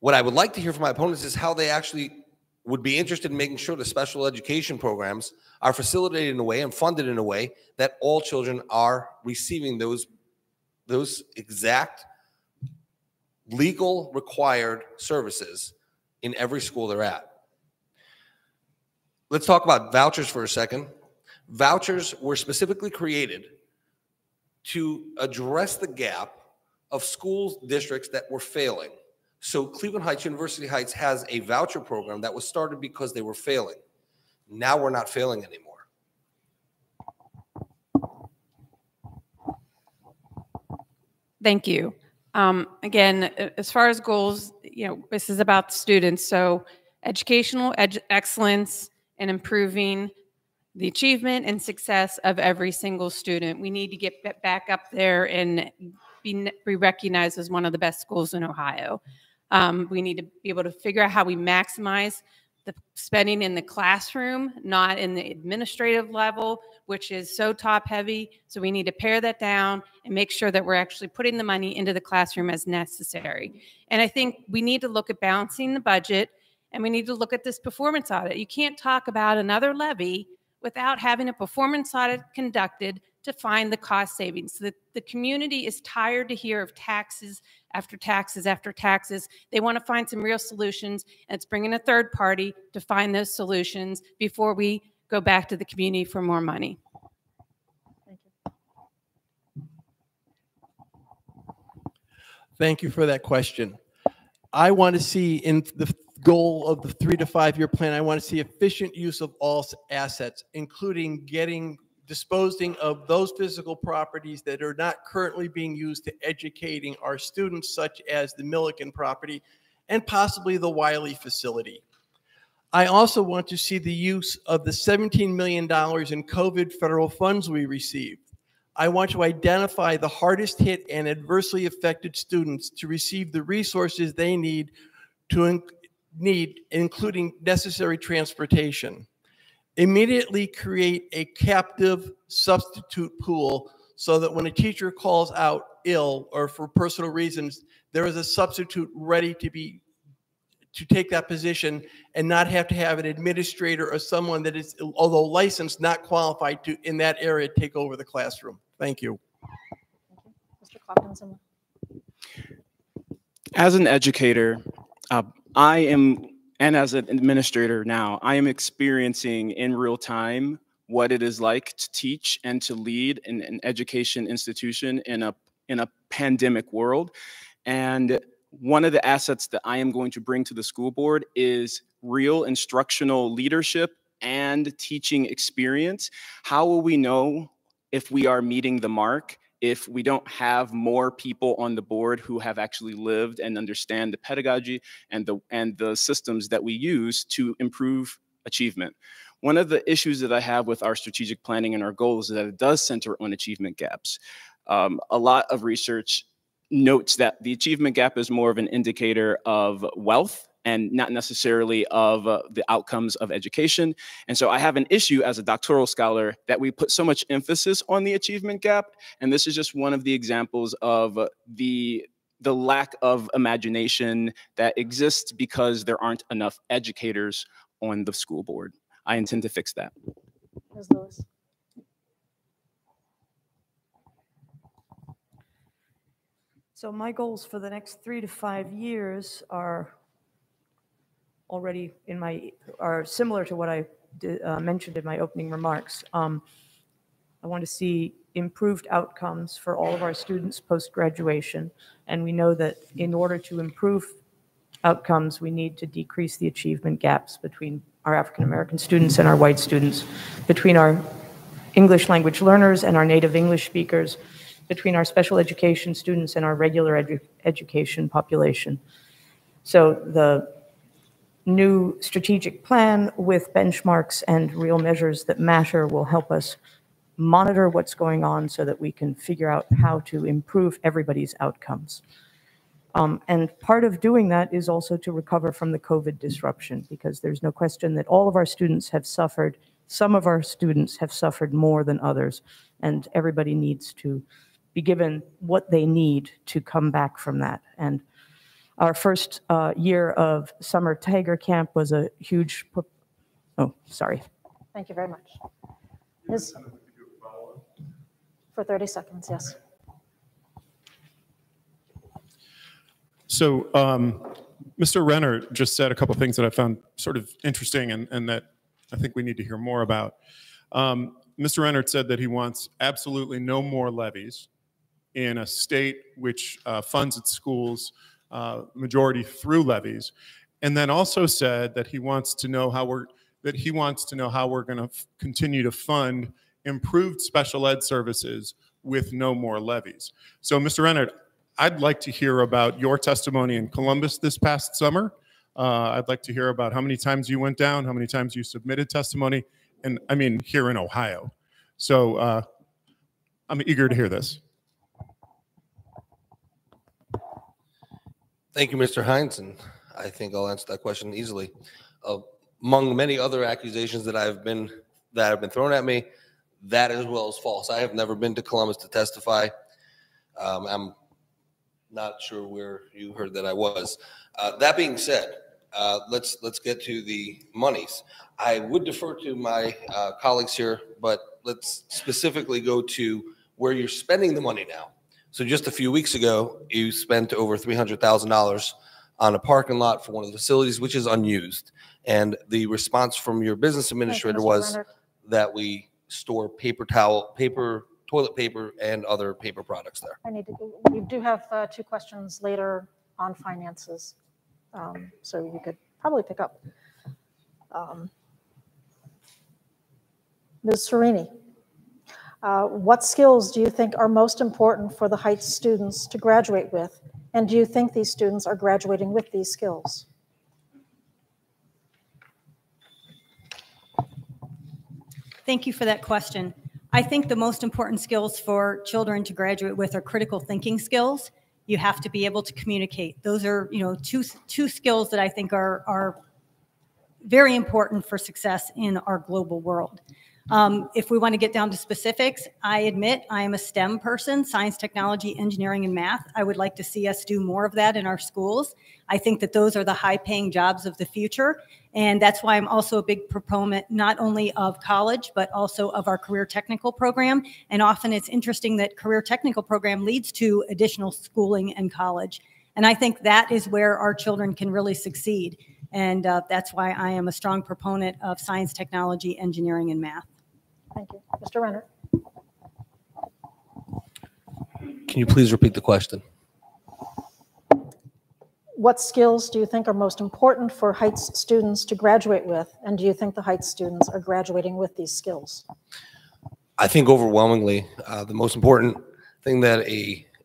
What I would like to hear from my opponents is how they actually would be interested in making sure the special education programs are facilitated in a way and funded in a way that all children are receiving those exact legal required services in every school they're at. Let's talk about vouchers for a second. Vouchers were specifically created to address the gap of school districts that were failing. So Cleveland Heights, University Heights has a voucher program that was started because they were failing. Now we're not failing anymore. Thank you. Again, as far as goals, this is about the students. So educational excellence and improving the achievement and success of every single student. We need to get back up there and be recognized as one of the best schools in Ohio. We need to be able to figure out how we maximize the spending in the classroom, not in the administrative level, which is so top heavy. So we need to pare that down and make sure that we're actually putting the money into the classroom as necessary. And I think we need to look at balancing the budget, and we need to look at this performance audit. You can't talk about another levy without having a performance audit conducted to find the cost savings. The community is tired to hear of taxes after taxes after taxes. They want to find some real solutions, and it's bringing a third party to find those solutions before we go back to the community for more money. Thank you. Thank you for that question. I want to see in the goal of the 3 to 5 year plan, I want to see efficient use of all assets, including disposing of those physical properties that are not currently being used to educating our students, such as the Milliken property and possibly the Wiley facility. I also want to see the use of the $17 million in COVID federal funds we received. I want to identify the hardest hit and adversely affected students to receive the resources they need, including necessary transportation. Immediately create a captive substitute pool so that when a teacher calls out ill or for personal reasons, there is a substitute ready to take that position and not have to have an administrator or someone that is, although licensed, not qualified to, in that area, take over the classroom. Thank you. Thank you. Mr. Clopton-Zymler. As an educator, and as an administrator now, I am experiencing in real time what it is like to teach and to lead in an education institution in a pandemic world. And one of the assets that I am going to bring to the school board is real instructional leadership and teaching experience. How will we know if we are meeting the mark if we don't have more people on the board who have actually lived and understand the pedagogy and the systems that we use to improve achievement? One of the issues that I have with our strategic planning and our goals is that it does center on achievement gaps. A lot of research notes that the achievement gap is more of an indicator of wealth and not necessarily of the outcomes of education. And so I have an issue as a doctoral scholar that we put so much emphasis on the achievement gap. And this is just one of the examples of the lack of imagination that exists because there aren't enough educators on the school board. I intend to fix that. Ms. Lewis. So my goals for the next 3 to 5 years are already are similar to what I mentioned in my opening remarks. I want to see improved outcomes for all of our students post-graduation. And we know that in order to improve outcomes, we need to decrease the achievement gaps between our African-American students and our white students, between our English language learners and our native English speakers, between our special education students and our regular education population. So the new strategic plan with benchmarks and real measures that matter will help us monitor what's going on so that we can figure out how to improve everybody's outcomes. And part of doing that is also to recover from the COVID disruption, because there's no question that all of our students have suffered. Some of our students have suffered more than others, and everybody needs to be given what they need to come back from that. And our first year of summer Tiger Camp was a huge, Thank you very much. For 30 seconds, yes. So Mr. Rennert just said a couple things that I found sort of interesting and that I think we need to hear more about. Mr. Rennert said that he wants absolutely no more levies in a state which funds its schools majority through levies, and then also said that he wants to know how we're going to continue to fund improved special ed services with no more levies. So, Mr. Rennert, I'd like to hear about your testimony in Columbus this past summer. I'd like to hear about how many times you went down, how many times you submitted testimony, and I mean here in Ohio. So I'm eager to hear this. Thank you, Mr. Heintz, and I think I'll answer that question easily. Among many other accusations that have been thrown at me, that as well is false. I have never been to Columbus to testify. I'm not sure where you heard that I was. That being said, let's get to the monies. I would defer to my colleagues here, but let's specifically go to where you're spending the money now. So just a few weeks ago, you spent over $300,000 on a parking lot for one of the facilities, which is unused. And the response from your business administrator was that we store paper towel, toilet paper, and other paper products there. We do have 2 questions later on finances, so you could probably pick up. Ms. Sourini, what skills do you think are most important for the Heights students to graduate with? And do you think these students are graduating with these skills? Thank you for that question. I think the most important skills for children to graduate with are critical thinking skills. You have to be able to communicate. Those are, two skills that I think are very important for success in our global world. If we want to get down to specifics, I admit I am a STEM person, science, technology, engineering, and math. I would like to see us do more of that in our schools. I think that those are the high-paying jobs of the future, and that's why I'm also a big proponent not only of college, but also of our career technical program. And often it's interesting that career technical program leads to additional schooling and college. And I think that is where our children can really succeed. And that's why I am a strong proponent of science, technology, engineering, and math. Thank you. Mr. Rennert. Can you please repeat the question? What skills do you think are most important for Heights students to graduate with? And do you think the Heights students are graduating with these skills? I think overwhelmingly, the most important thing that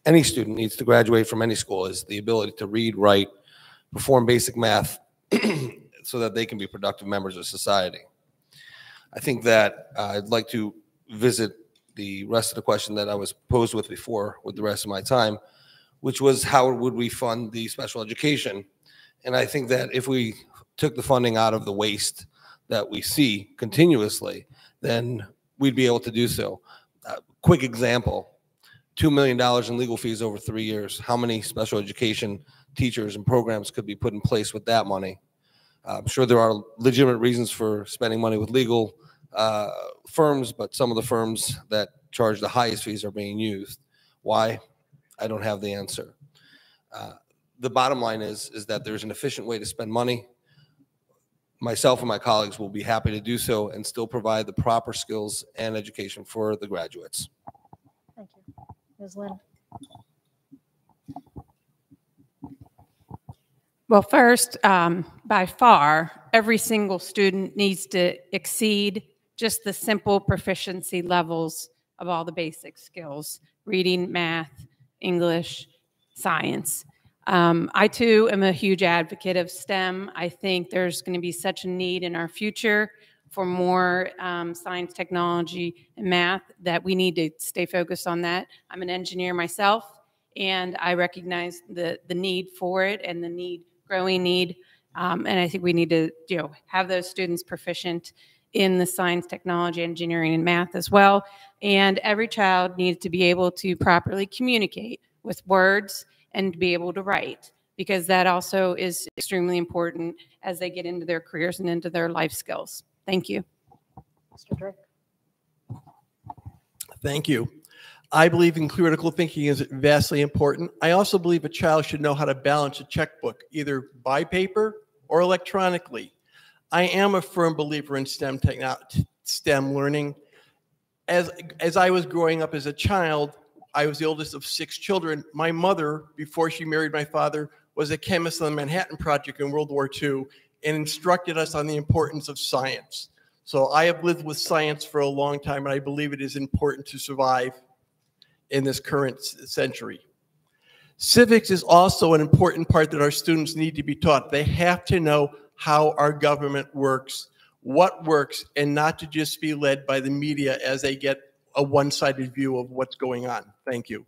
any student needs to graduate from any school is the ability to read, write, perform basic math so that they can be productive members of society. I think that I'd like to visit the rest of the question that I was posed with before with the rest of my time, which was how would we fund the special education? And I think that if we took the funding out of the waste that we see continuously, then we'd be able to do so. Quick example, $2 million in legal fees over 3 years. How many special education teachers and programs could be put in place with that money? I'm sure there are legitimate reasons for spending money with legal firms, but some of the firms that charge the highest fees are being used. Why? I don't have the answer. The bottom line is that there's an efficient way to spend money. Myself and my colleagues will be happy to do so and still provide the proper skills and education for the graduates. Thank you. Ms. Lynn. Well, first, by far, every single student needs to exceed just the simple proficiency levels of all the basic skills: reading, math, English, science. I, too, am a huge advocate of STEM. I think there's going to be such a need in our future for more science, technology, and math that we need to stay focused on that. I'm an engineer myself, and I recognize the need for it and the growing need. And I think we need to have those students proficient in the science, technology, engineering, and math as well. And every child needs to be able to properly communicate with words and be able to write, because that also is extremely important as they get into their careers and into their life skills. Thank you. Mr. Drake. Thank you. I believe in critical thinking is vastly important. I also believe a child should know how to balance a checkbook, either by paper or electronically. I am a firm believer in STEM learning. As I was growing up as a child, I was the oldest of 6 children. My mother, before she married my father, was a chemist on the Manhattan Project in World War II and instructed us on the importance of science. So I have lived with science for a long time, and I believe it is important to survive in this current century. Civics is also an important part that our students need to be taught. They have to know how our government works, what works, and not to just be led by the media as they get a one-sided view of what's going on. Thank you.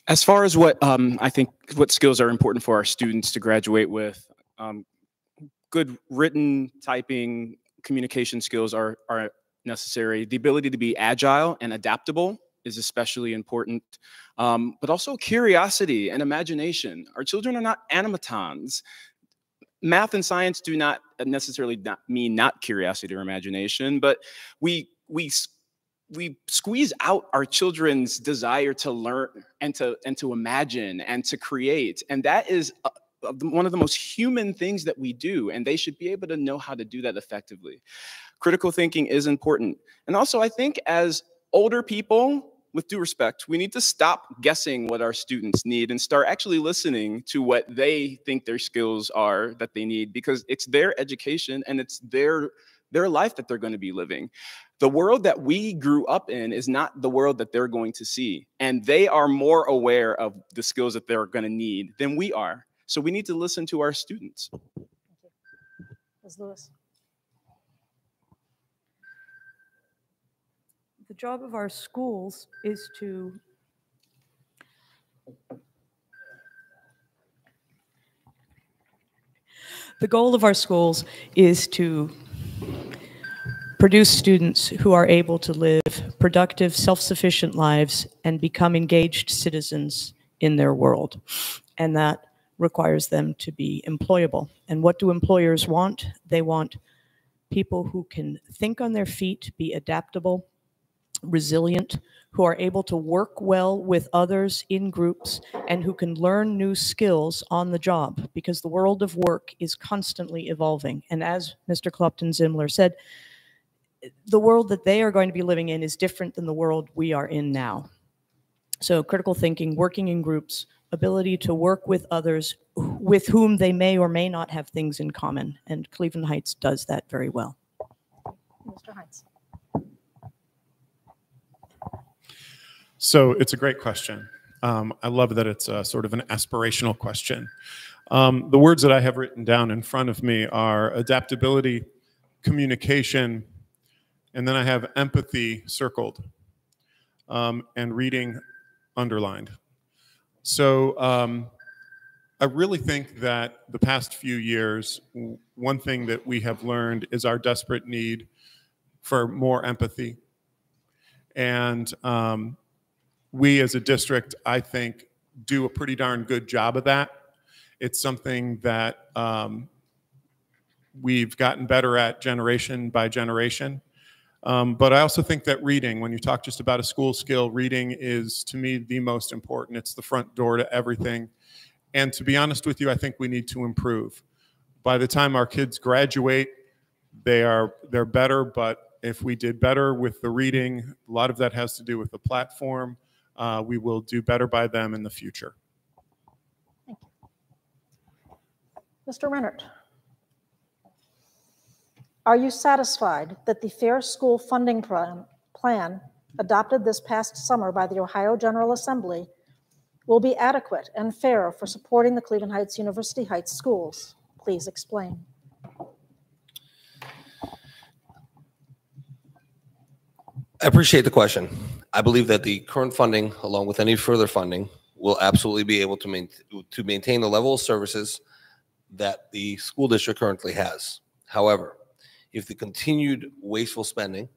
As far as what I think what skills are important for our students to graduate with, good written, typing, communication skills are necessary. The ability to be agile and adaptable is especially important, but also curiosity and imagination. Our children are not animatons. Math and science do not necessarily mean not curiosity or imagination, but we squeeze out our children's desire to learn and to imagine and to create. And that is one of the most human things that we do, and they should be able to know how to do that effectively. Critical thinking is important. And also, I think as older people, with due respect, we need to stop guessing what our students need and start actually listening to what they think their skills are that they need, because it's their education and it's their life that they're going to be living. The world that we grew up in is not the world that they're going to see. And they are more aware of the skills that they're going to need than we are. So we need to listen to our students. Thank you. Ms. Lewis. The job of our schools is to the goal of our schools is to produce students who are able to live productive, self-sufficient lives and become engaged citizens in their world. And that requires them to be employable. And what do employers want? They want people who can think on their feet, be adaptable, resilient, who are able to work well with others in groups, and who can learn new skills on the job, because the world of work is constantly evolving. And as Mr. Clopton-Zymler said, the world that they are going to be living in is different than the world we are in now. So critical thinking, working in groups, ability to work with others with whom they may or may not have things in common. And Cleveland Heights does that very well. Mr. Heintz. So it's a great question. I love that it's a sort of an aspirational question. The words that I have written down in front of me are adaptability, communication, and then I have empathy circled, and reading underlined. So I really think that the past few years, one thing that we have learned is our desperate need for more empathy. And we as a district, I think, do a pretty darn good job of that. It's something that we've gotten better at generation by generation. But I also think that reading, when you talk just about a school skill, reading is, to me, the most important. It's the front door to everything. And to be honest with you, I think we need to improve. By the time our kids graduate, they're better, but if we did better with the reading, a lot of that has to do with the platform. We will do better by them in the future. Thank you. Mr. Rennert. Are you satisfied that the Fair School Funding Plan adopted this past summer by the Ohio General Assembly will be adequate and fair for supporting the Cleveland Heights University Heights schools? Please explain. I appreciate the question. I believe that the current funding, along with any further funding, will absolutely be able to maintain the level of services that the school district currently has. However, if the continued wasteful spending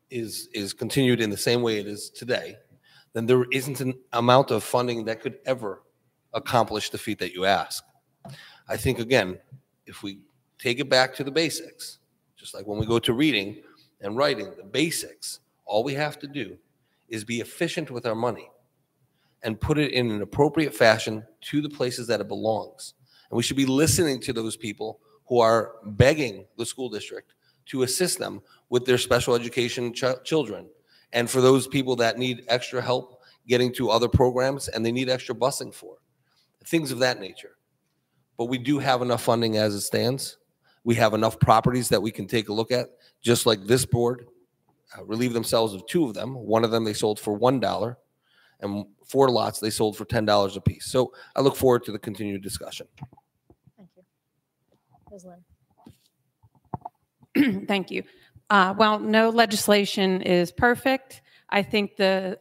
is continued in the same way it is today, then there isn't an amount of funding that could ever accomplish the feat that you ask. I think, again, if we take it back to the basics, just like when we go to reading and writing, the basics, all we have to do is be efficient with our money and put it in an appropriate fashion to the places that it belongs. And we should be listening to those people who are begging the school district to assist them with their special education children and for those people that need extra help getting to other programs and they need extra busing for, things of that nature. But we do have enough funding as it stands. We have enough properties that we can take a look at, just like this board relieved themselves of 2 of them. One of them they sold for $1, and 4 lots they sold for $10 a piece. So I look forward to the continued discussion. Thank you. Ms. Lynn. Thank you. Well, no legislation is perfect. I think the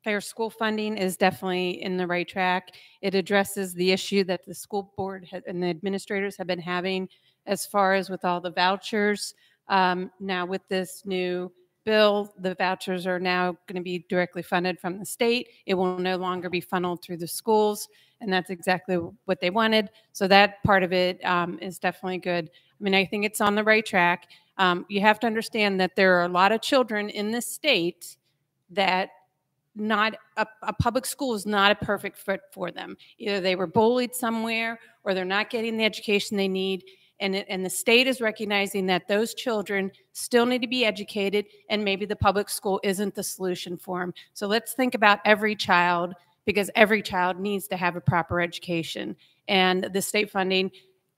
fair school funding is definitely in the right track. It addresses the issue that the school board and the administrators have been having as far as with all the vouchers. Now with this new bill, the vouchers are now going to be directly funded from the state. It will no longer be funneled through the schools, and that's exactly what they wanted. So that part of it is definitely good. I mean, I think it's on the right track. You have to understand that there are a lot of children in this state that not a public school is not a perfect fit for them. Either they were bullied somewhere or they're not getting the education they need. And the state is recognizing that those children still need to be educated, and maybe the public school isn't the solution for them. So let's think about every child, because every child needs to have a proper education. And the state funding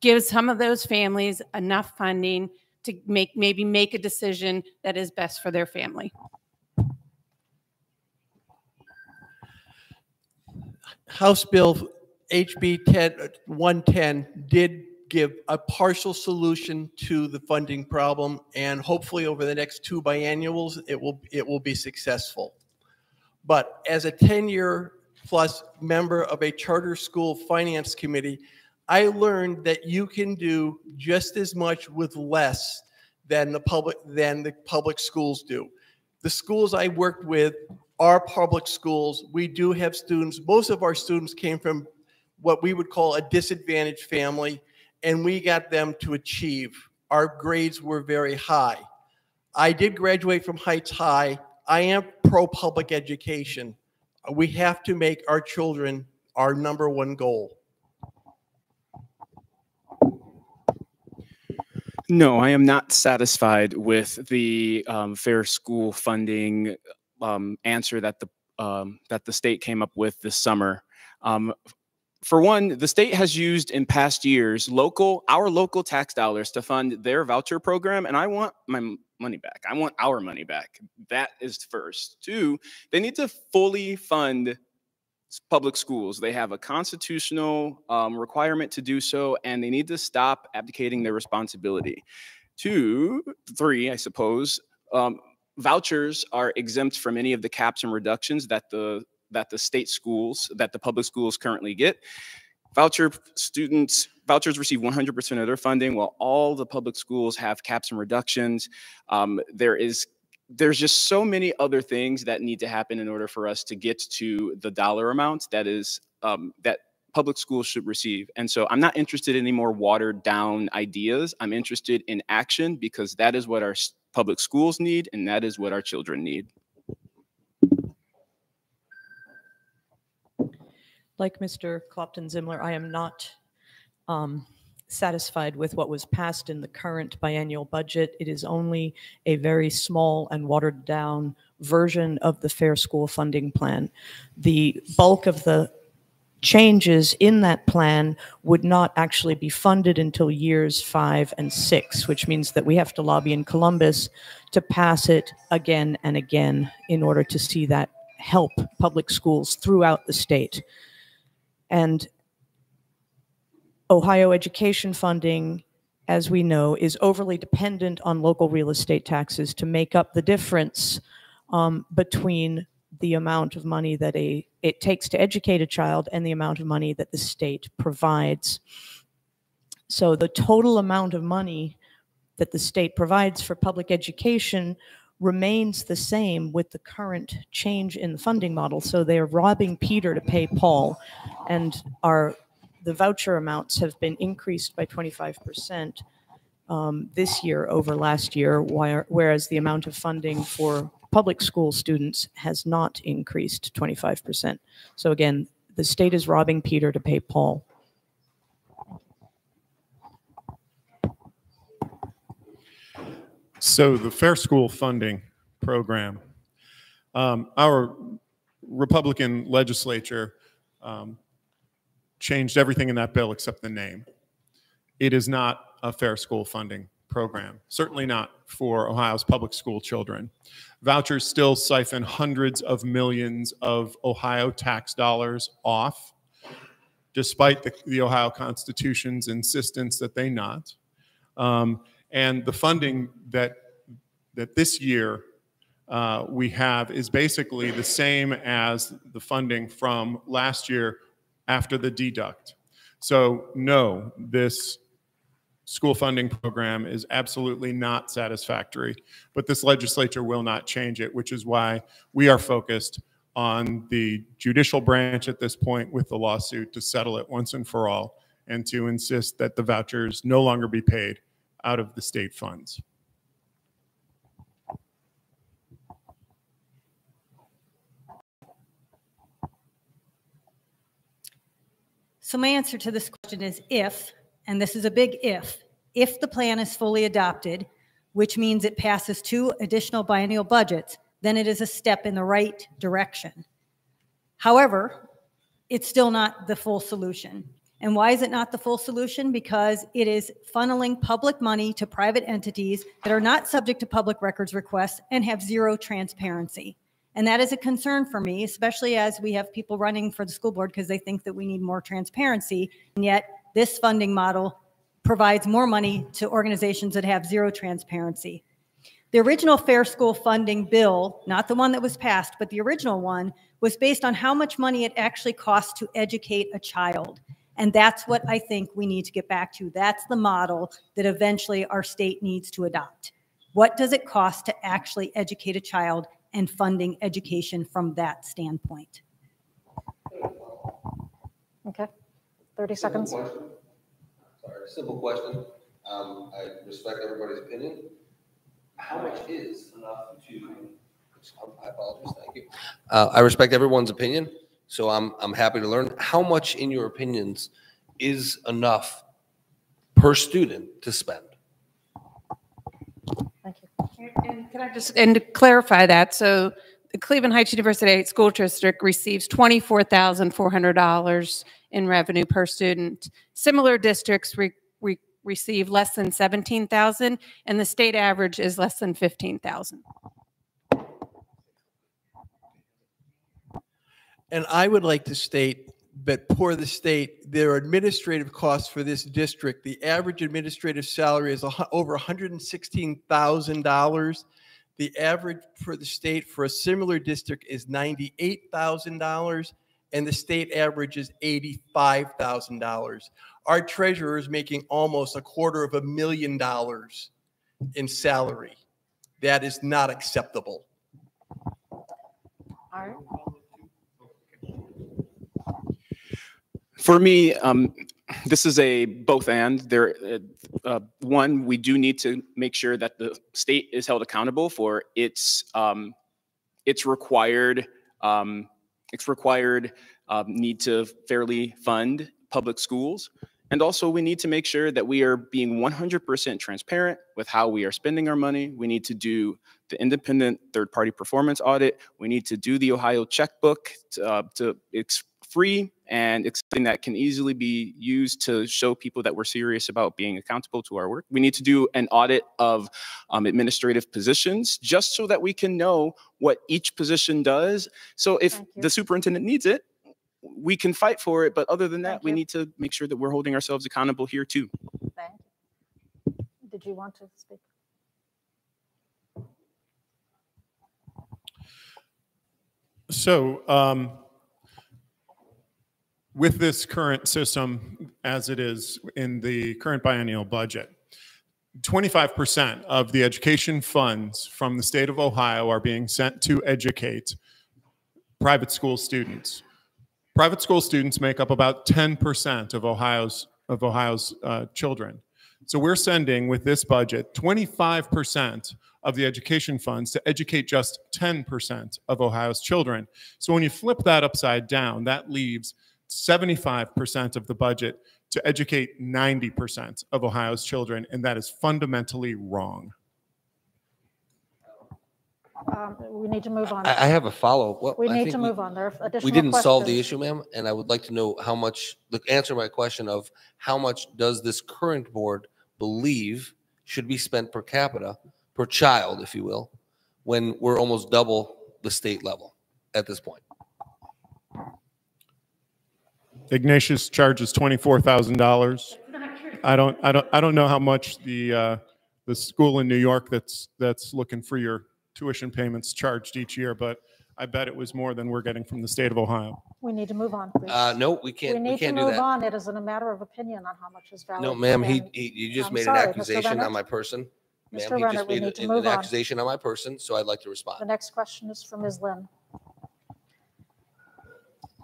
gives some of those families enough funding to maybe make a decision that is best for their family. House Bill HB 110 did give a partial solution to the funding problem, and hopefully over the next 2 biennials, it will be successful. But as a 10-year plus member of a charter school finance committee, I learned that you can do just as much with less than the public schools do. The schools I worked with are public schools. We do have students. Most of our students came from what we would call a disadvantaged family, and we got them to achieve. Our grades were very high. I did graduate from Heintz High. I am pro-public education. We have to make our children our #1 goal. No, I am not satisfied with the fair school funding answer that the state came up with this summer. For one, the state has used in past years our local tax dollars to fund their voucher program, and I want my money back. I want our money back. That is first. 2, they need to fully fund public schools. They have a constitutional requirement to do so, and they need to stop abdicating their responsibility. 2, 3, I suppose, vouchers are exempt from any of the caps and reductions that the public schools currently get. Vouchers receive 100% of their funding, while all the public schools have caps and reductions. There's just so many other things that need to happen in order for us to get to the dollar amount that public schools should receive. And so I'm not interested in any more watered down ideas. I'm interested in action, because that is what our public schools need, and that is what our children need. Like Mr. Clopton-Zymler, I am not satisfied with what was passed in the current biennial budget. It is only a very small and watered down version of the fair school funding plan. The bulk of the changes in that plan would not actually be funded until years 5 and 6, which means that we have to lobby in Columbus to pass it again and again in order to see that help public schools throughout the state. And Ohio education funding, as we know, is overly dependent on local real estate taxes to make up the difference between the amount of money that it takes to educate a child and the amount of money that the state provides. So the total amount of money that the state provides for public education remains the same with the current change in the funding model. So they're robbing Peter to pay Paul, and the voucher amounts have been increased by 25% this year over last year, whereas the amount of funding for public school students has not increased 25%. So again, the state is robbing Peter to pay Paul. So the Fair School Funding Program Our Republican legislature changed everything in that bill except the name. It is not a fair school funding program, certainly not for Ohio's public school children. Vouchers still siphon hundreds of millions of Ohio tax dollars off, despite the Ohio Constitution's insistence that they not. And the funding that this year we have is basically the same as the funding from last year after the deduct. So no, this school funding program is absolutely not satisfactory, but this legislature will not change it, which is why we are focused on the judicial branch at this point with the lawsuit to settle it once and for all and to insist that the vouchers no longer be paid out of the state funds. So my answer to this question is if, and this is a big if the plan is fully adopted, which means it passes 2 additional biennial budgets, then it is a step in the right direction. However, it's still not the full solution. And why is it not the full solution? Because it is funneling public money to private entities that are not subject to public records requests and have zero transparency. And that is a concern for me, especially as we have people running for the school board because they think that we need more transparency. And yet this funding model provides more money to organizations that have zero transparency. The original Fair School Funding bill, not the one that was passed, but the original one, was based on how much money it actually costs to educate a child. And that's what I think we need to get back to. That's the model that eventually our state needs to adopt. What does it cost to actually educate a child and funding education from that standpoint? Okay, 30 seconds. Simple question. I respect everybody's opinion. How much is enough to? I apologize. Thank you. I respect everyone's opinion, so I'm happy to learn. How much, in your opinions, is enough per student to spend? Thank you. And can I just, and to clarify that, so the Cleveland Heights University School District receives $24,400 in revenue per student. Similar districts receive less than $17,000, and the state average is less than $15,000. And I would like to state that for the state, their administrative costs for this district, the average administrative salary is over $116,000. The average for the state for a similar district is $98,000, and the state average is $85,000. Our treasurer is making almost $250,000 in salary. That is not acceptable. All right. For me, this is a both and. One, we do need to make sure that the state is held accountable for its required need to fairly fund public schools. And also we need to make sure that we are being 100% transparent with how we are spending our money. We need to do the independent third-party performance audit. We need to do the Ohio checkbook. It's free and it's something that can easily be used to show people that we're serious about being accountable to our work. We need to do an audit of administrative positions just so that we can know what each position does. So if the superintendent needs it, we can fight for it. But other than that, we need to make sure that we're holding ourselves accountable here too. Thank you. Did you want to speak? So with this current system, as it is in the current biennial budget, 25% of the education funds from the state of Ohio are being sent to educate private school students. Private school students make up about 10% of Ohio's children. So we're sending, with this budget, 25% of the education funds to educate just 10% of Ohio's children. So when you flip that upside down, that leaves 75% of the budget to educate 90% of Ohio's children, and that is fundamentally wrong. We need to move on. I have a follow-up. Well, We I need think to move on. There are additional we didn't solve the questions. issue, ma'am, and I would like to know how much, answer my question of how much does this current board believe should be spent per capita, per child, if you will, when we're almost double the state level at this point? Ignatius charges $24,000. I don't know how much the school in New York that's looking for your tuition payments charged each year, but I bet it was more than we're getting from the state of Ohio. We need to move on, please. No, we can't. We need to do move that. on. It isn't a matter of opinion on how much is valid. No, ma'am. And You just I'm made sorry, an Mr. accusation Rennert. on my person. Ma'am, Mr. he Rennert, just we made need to an move on. accusation on my person, so I'd like to The respond. next question is from Ms. Lynn.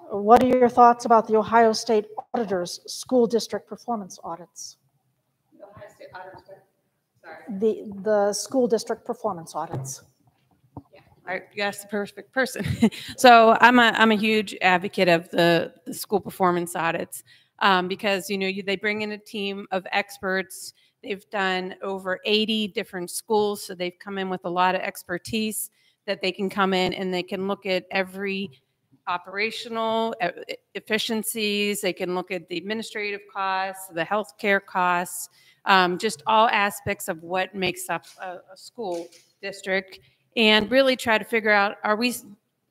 What are your thoughts about the Ohio State Auditor's school district performance audits? Ohio State Auditors, sorry. The school district performance audits. You asked the perfect person. So I'm a huge advocate of the school performance audits because they bring in a team of experts. They've done over 80 different schools, so they've come in with a lot of expertise that they can come in and they can look at every operational efficiencies. They can look at the administrative costs, the healthcare costs, just all aspects of what makes up a school district, and really try to figure out, are we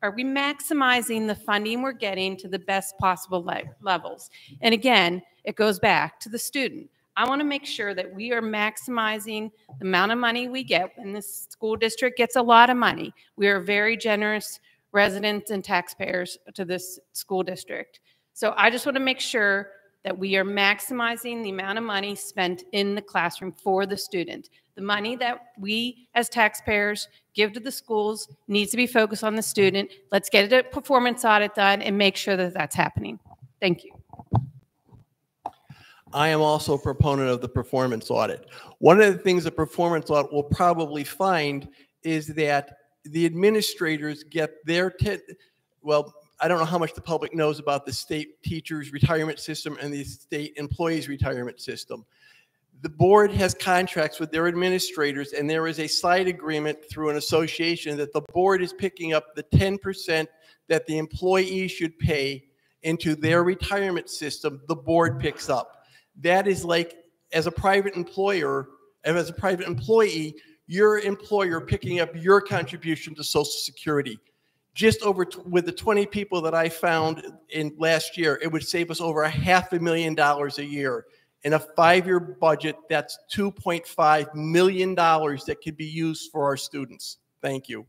maximizing the funding we're getting to the best possible levels? And again, it goes back to the student. I want to make sure that we are maximizing the amount of money we get. And this school district gets a lot of money. We are very generous residents and taxpayers to this school district. So I just want to make sure that we are maximizing the amount of money spent in the classroom for the student. The money that we as taxpayers give to the schools needs to be focused on the student. Let's get a performance audit done and make sure that that's happening. Thank you. I am also a proponent of the performance audit. One of the things the performance audit will probably find is that the administrators get their, well, I don't know how much the public knows about the state teachers' retirement system and the state employees' retirement system. The board has contracts with their administrators, and there is a side agreement through an association that the board is picking up the 10% that the employee should pay into their retirement system, the board picks up. That is like, as a private employer, and as a private employee, your employer picking up your contribution to Social Security. Just over with the 20 people that I found in last year, it would save us over $500,000 a year. In a 5-year budget, that's $2.5 million that could be used for our students. Thank you.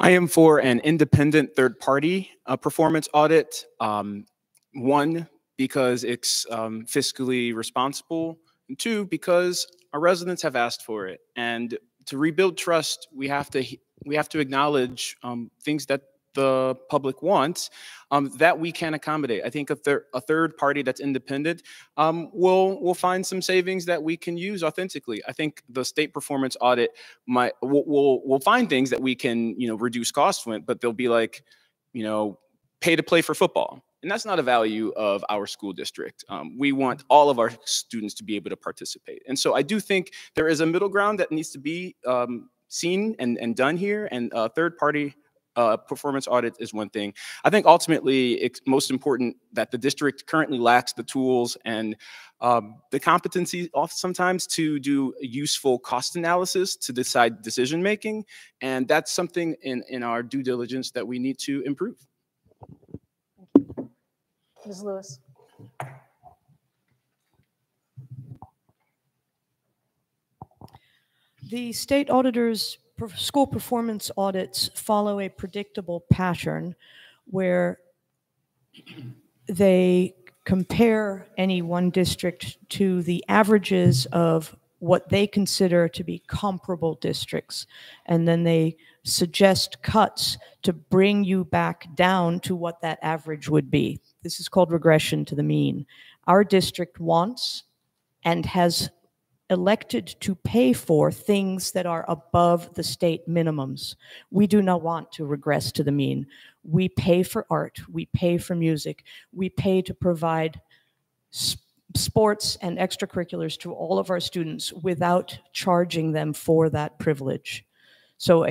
I am for an independent third-party performance audit. One, because it's fiscally responsible, and two, because our residents have asked for it. And to rebuild trust, we have to acknowledge things that the public wants that we can accommodate. I think a third party that's independent will find some savings that we can use authentically. I think the state performance audit will find things that we can reduce costs with, but they'll be like pay to play for football. And that's not a value of our school district. We want all of our students to be able to participate. And so I do think there is a middle ground that needs to be seen and done here. And third-party performance audit is one thing. I think ultimately it's most important that the district currently lacks the tools and the competency sometimes to do useful cost analysis to decide decision-making. And that's something in our due diligence that we need to improve. Ms. Lewis. The state auditors' school performance audits follow a predictable pattern where they compare any one district to the averages of what they consider to be comparable districts, and then they suggest cuts to bring you back down to what that average would be. This is called regression to the mean. Our district wants and has elected to pay for things that are above the state minimums. We do not want to regress to the mean. We pay for art, we pay for music, we pay to provide sports and extracurriculars to all of our students without charging them for that privilege. So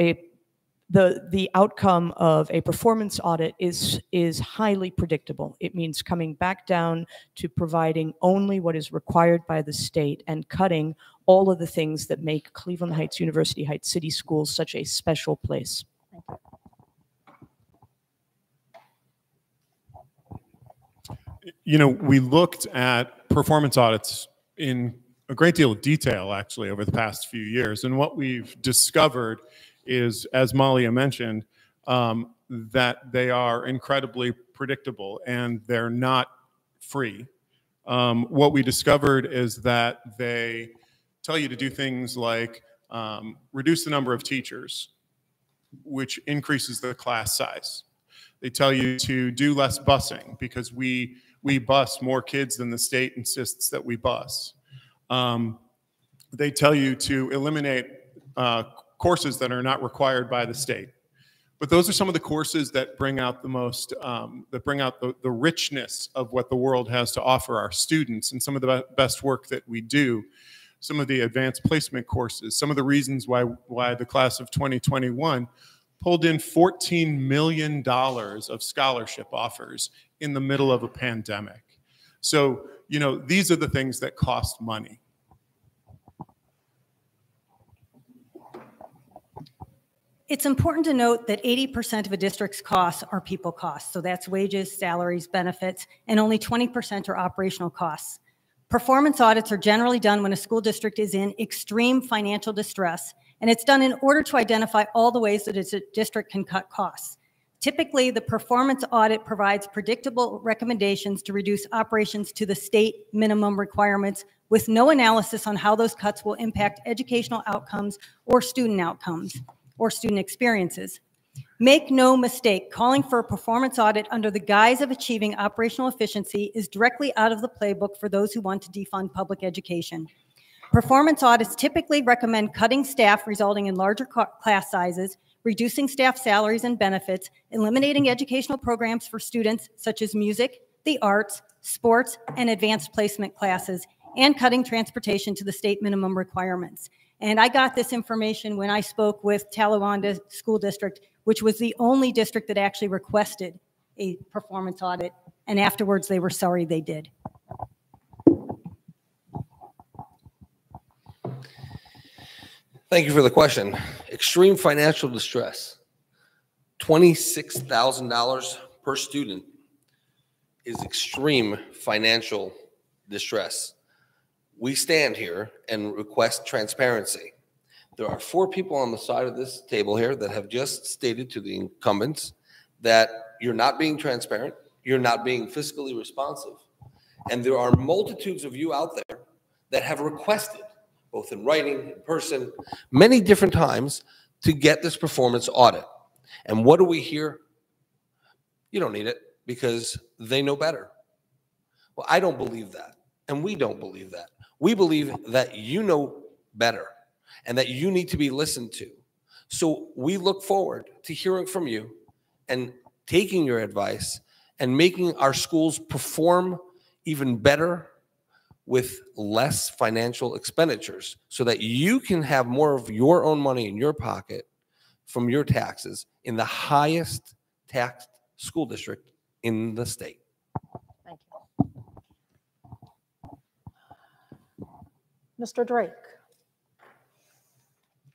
the outcome of a performance audit is highly predictable. It means coming back down to providing only what is required by the state and cutting all of the things that make Cleveland Heights, University Heights City Schools such a special place. You know, we looked at performance audits in a great deal of detail, actually, over the past few years. And what we've discovered is, as Malia mentioned, that they are incredibly predictable and they're not free. What we discovered is that they tell you to do things like reduce the number of teachers, which increases the class size. They tell you to do less busing because we bus more kids than the state insists that we bus. They tell you to eliminate courses that are not required by the state. But those are some of the courses that bring out the most, that bring out the richness of what the world has to offer our students and some of the best work that we do. Some of the advanced placement courses, some of the reasons why the class of 2021 pulled in $14 million of scholarship offers in the middle of a pandemic. So, you know, these are the things that cost money. It's important to note that 80% of a district's costs are people costs. So that's wages, salaries, benefits, and only 20% are operational costs. Performance audits are generally done when a school district is in extreme financial distress, and it's done in order to identify all the ways that a district can cut costs. Typically, the performance audit provides predictable recommendations to reduce operations to the state minimum requirements with no analysis on how those cuts will impact educational outcomes or student experiences. Make no mistake, calling for a performance audit under the guise of achieving operational efficiency is directly out of the playbook for those who want to defund public education. Performance audits typically recommend cutting staff resulting in larger class sizes, reducing staff salaries and benefits, eliminating educational programs for students such as music, the arts, sports, and advanced placement classes, and cutting transportation to the state minimum requirements. And I got this information when I spoke with Talawanda School District, which was the only district that actually requested a performance audit, and afterwards they were sorry they did. Thank you for the question. Extreme financial distress. $26,000 per student is extreme financial distress. We stand here and request transparency. There are 4 people on the side of this table here that have just stated to the incumbents that you're not being transparent, you're not being fiscally responsive. And there are multitudes of you out there that have requested, both in writing, in person, many different times, to get this performance audit. And what do we hear? You don't need it because they know better. Well, I don't believe that, and we don't believe that. We believe that you know better and that you need to be listened to. So we look forward to hearing from you and taking your advice and making our schools perform even better with less financial expenditures so that you can have more of your own money in your pocket from your taxes in the highest taxed school district in the state. Thank you. Mr. Drake,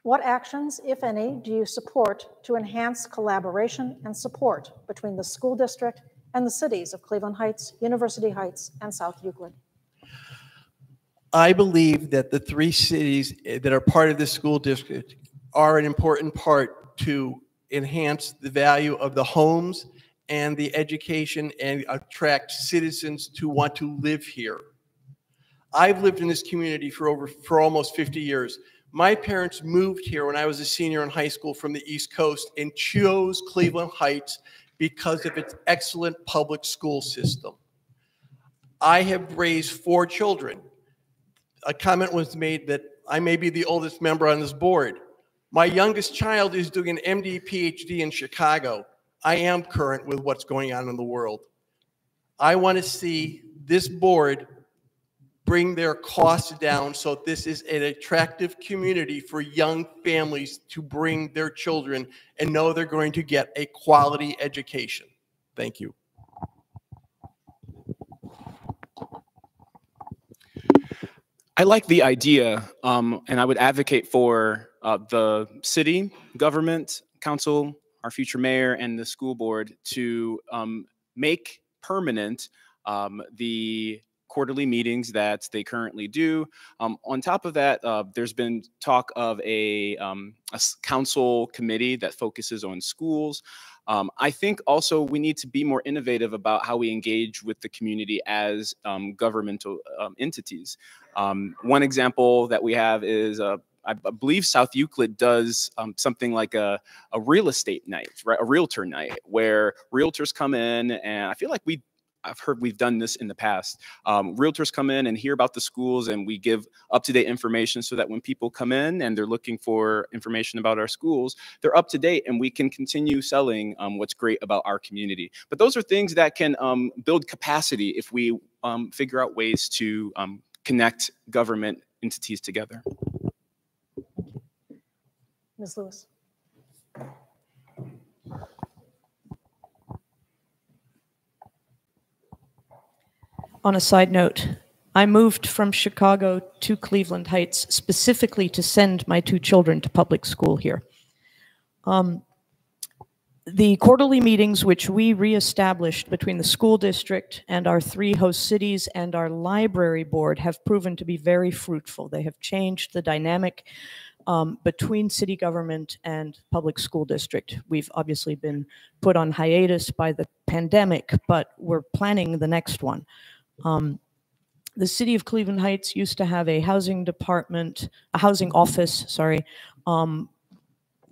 what actions, if any, do you support to enhance collaboration and support between the school district and the cities of Cleveland Heights, University Heights, and South Euclid? I believe that the 3 cities that are part of this school district are an important part to enhance the value of the homes and the education and attract citizens to want to live here. I've lived in this community for almost 50 years. My parents moved here when I was a senior in high school from the East Coast and chose Cleveland Heights because of its excellent public school system. I have raised 4 children. A comment was made that I may be the oldest member on this board. My youngest child is doing an MD, PhD in Chicago. I am current with what's going on in the world. I want to see this board bring their costs down so this is an attractive community for young families to bring their children and know they're going to get a quality education. Thank you. I like the idea, and I would advocate for the city, government, council, our future mayor, and the school board to make permanent the quarterly meetings that they currently do. On top of that, there's been talk of a council committee that focuses on schools. I think also we need to be more innovative about how we engage with the community as governmental entities. One example that we have is I believe South Euclid does something like a real estate night, right? A realtor night where realtors come in, and I feel like I've heard we've done this in the past. Realtors come in and hear about the schools, and we give up-to-date information so that when people come in and they're looking for information about our schools, they're up to date and we can continue selling what's great about our community. But those are things that can build capacity if we figure out ways to connect government entities together. Ms. Lewis. On a side note, I moved from Chicago to Cleveland Heights specifically to send my 2 children to public school here. The quarterly meetings, which we reestablished between the school district and our 3 host cities and our library board, have proven to be very fruitful. They have changed the dynamic between city government and public school district. We've obviously been put on hiatus by the pandemic, but we're planning the next one. The city of Cleveland Heights used to have a housing department, a housing office, sorry,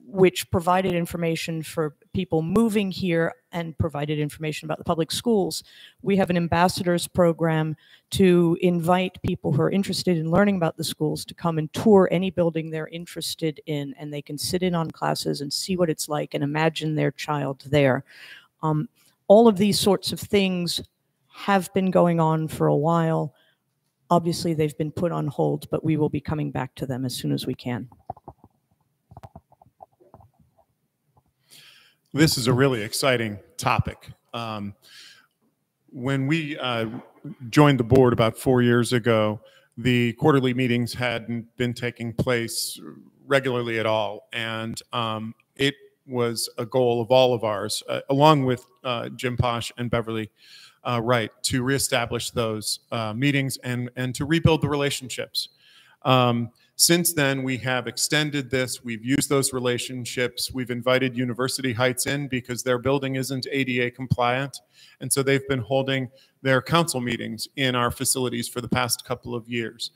which provided information for people moving here and provided information about the public schools. We have an ambassadors program to invite people who are interested in learning about the schools to come and tour any building they're interested in, and they can sit in on classes and see what it's like and imagine their child there. All of these sorts of things have been going on for a while. Obviously, they've been put on hold, but we will be coming back to them as soon as we can. This is a really exciting topic. When we joined the board about 4 years ago, the quarterly meetings hadn't been taking place regularly at all, and it was a goal of all of ours, along with Jim Posh and Beverly Wright, to reestablish those meetings and to rebuild the relationships. Since then, we have extended this. We've used those relationships. We've invited University Heights in because their building isn't ADA compliant. And so they've been holding their council meetings in our facilities for the past couple of years.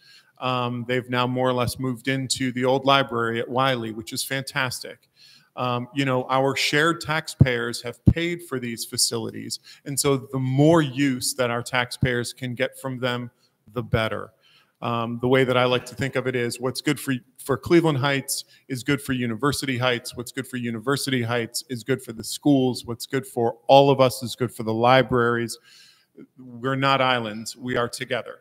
They've now more or less moved into the old library at Wiley, which is fantastic. You know, our shared taxpayers have paid for these facilities. And so the more use that our taxpayers can get from them, the better. The way that I like to think of it is what's good for Cleveland Heights is good for University Heights. What's good for University Heights is good for the schools. What's good for all of us is good for the libraries. We're not islands. We are together.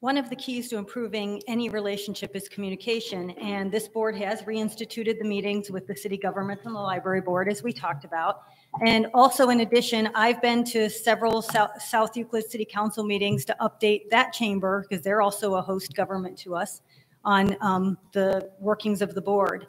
One of the keys to improving any relationship is communication, and this board has reinstituted the meetings with the city government and the library board, as we talked about. And also, in addition, I've been to several South Euclid City Council meetings to update that chamber, because they're also a host government to us, on the workings of the board.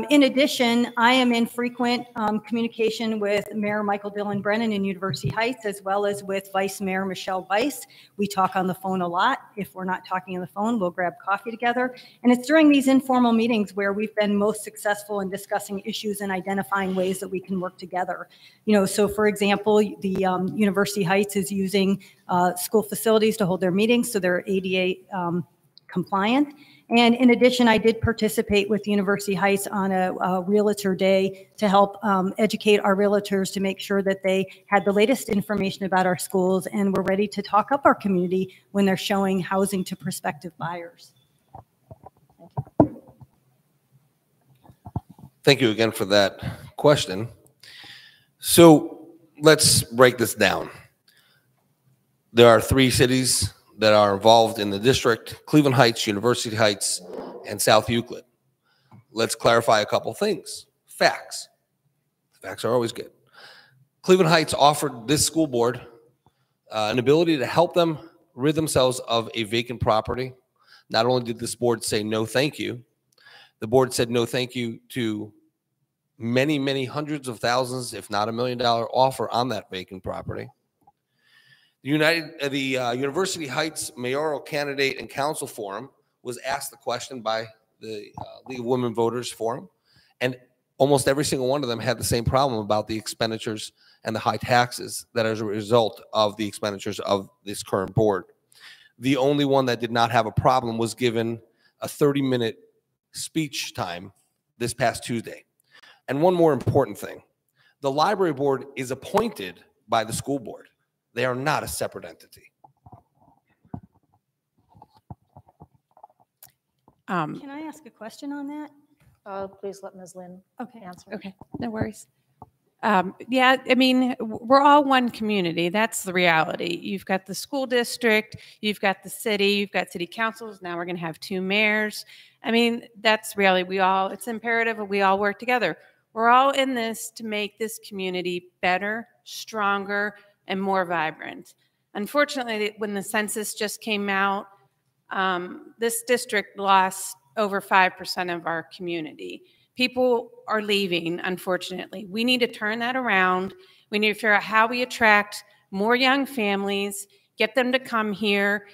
In addition, I am in frequent communication with Mayor Michael Dillon Brennan in University Heights, as well as with Vice Mayor Michelle Weiss. We talk on the phone a lot. If we're not talking on the phone, we'll grab coffee together. And it's during these informal meetings where we've been most successful in discussing issues and identifying ways that we can work together. You know, so for example, the University Heights is using school facilities to hold their meetings, so they're ADA compliant. And in addition, I did participate with University Heights on a realtor day to help educate our realtors to make sure that they had the latest information about our schools and were ready to talk up our community when they're showing housing to prospective buyers. Thank you again for that question. So let's break this down. There are 3 cities that are involved in the district: Cleveland Heights, University Heights, and South Euclid. Let's clarify a couple things. Facts. Facts are always good. Cleveland Heights offered this school board an ability to help them rid themselves of a vacant property. Not only did this board say no thank you, the board said no thank you to many, many hundreds of thousands, if not $1 million offer on that vacant property. The University Heights mayoral candidate and council forum was asked the question by the League of Women Voters Forum, and almost every single one of them had the same problem about the expenditures and the high taxes that as a result of the expenditures of this current board. The only one that did not have a problem was given a 30-minute speech time this past Tuesday. And one more important thing, the library board is appointed by the school board. They are not a separate entity. Can I ask a question on that? Please let Ms. Lynn answer. Okay, no worries. Yeah, I mean, we're all one community. That's the reality. You've got the school district, you've got the city, you've got city councils. Now we're going to have 2 mayors. I mean, that's really, it's imperative that we all work together. We're all in this to make this community better, stronger, and more vibrant. Unfortunately, when the census just came out, this district lost over 5% of our community. People are leaving, unfortunately. We need to turn that around. We need to figure out how we attract more young families, get them to come here,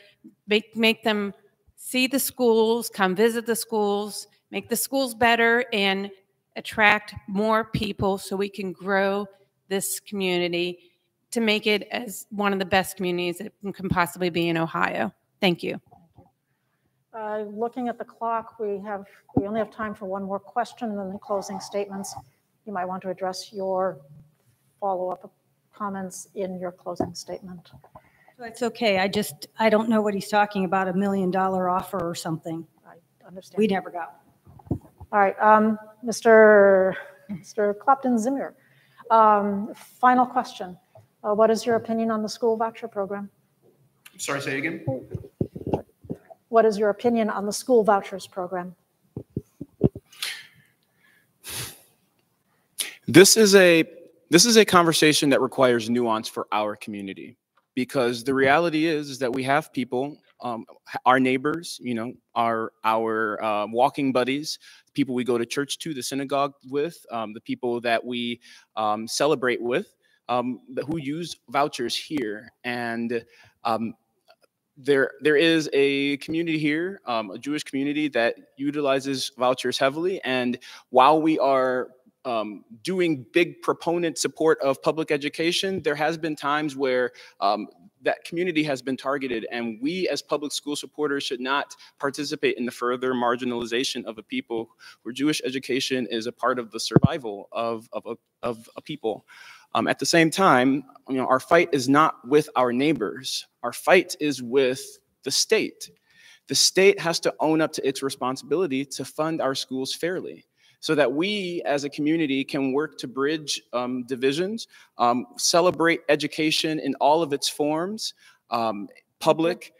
make them see the schools, come visit the schools, make the schools better, and attract more people so we can grow this community to make it as one of the best communities it can possibly be in Ohio. Thank you. Looking at the clock, we only have time for one more question and then closing statements. You might want to address your follow-up comments in your closing statement. It's okay. I don't know what he's talking about, $1 million offer or something. I understand. We never got. All right, Mr. Clopton-Zymler, final question. What is your opinion on the school voucher program? Sorry, say again? What is your opinion on the school vouchers program? This is a conversation that requires nuance for our community, because the reality is that we have people, our neighbors, you know, our walking buddies, people we go to church to, the synagogue with, the people that we celebrate with, who use vouchers here. And there is a community here, a Jewish community that utilizes vouchers heavily. And while we are doing big proponent support of public education, there has been times where that community has been targeted, and we as public school supporters should not participate in the further marginalization of a people where Jewish education is a part of the survival of a people. At the same time, you know, our fight is not with our neighbors. Our fight is with the state. The state has to own up to its responsibility to fund our schools fairly, so that we as a community can work to bridge divisions, celebrate education in all of its forms, public,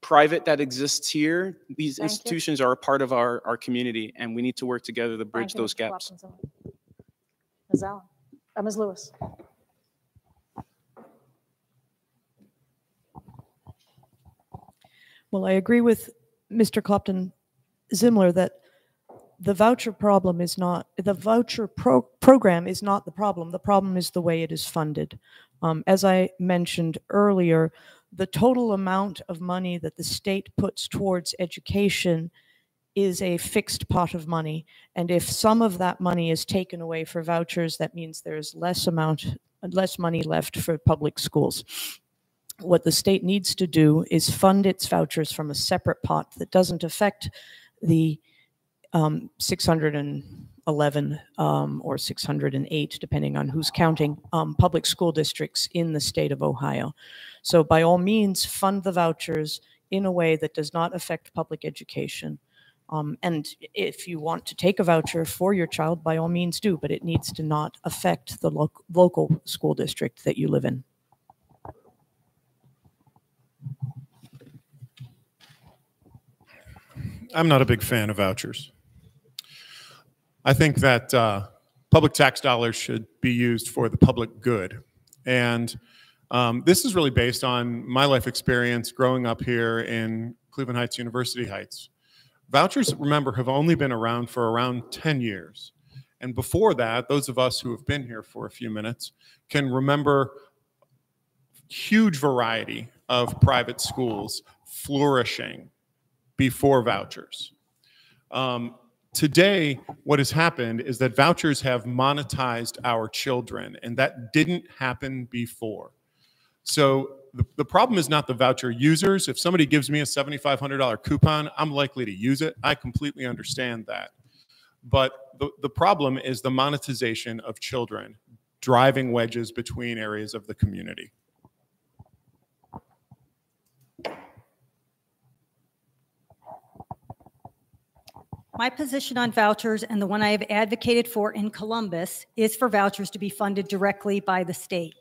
private that exists here. These institutions are a part of our community, and we need to work together to bridge those gaps. Ms. Allen. Ms. Lewis. Well, I agree with Mr. Clopton-Zymler that the voucher problem is not, the voucher program is not the problem. The problem is the way it is funded. As I mentioned earlier, the total amount of money that the state puts towards education is a fixed pot of money. And if some of that money is taken away for vouchers, that means there's less money left for public schools. What the state needs to do is fund its vouchers from a separate pot that doesn't affect the 611 or 608, depending on who's counting, public school districts in the state of Ohio. So by all means, fund the vouchers in a way that does not affect public education. And if you want to take a voucher for your child, by all means do, but it needs to not affect the local school district that you live in. I'm not a big fan of vouchers. I think that public tax dollars should be used for the public good. And this is really based on my life experience growing up here in Cleveland Heights, University Heights. Vouchers, remember, have only been around for around 10 years. And before that, those of us who have been here for a few minutes can remember huge variety of private schools flourishing before vouchers. Today, what has happened is that vouchers have monetized our children, and that didn't happen before. So the problem is not the voucher users. If somebody gives me a $7,500 coupon, I'm likely to use it. I completely understand that. But the problem is the monetization of children, driving wedges between areas of the community. My position on vouchers, and the one I have advocated for in Columbus, is for vouchers to be funded directly by the state,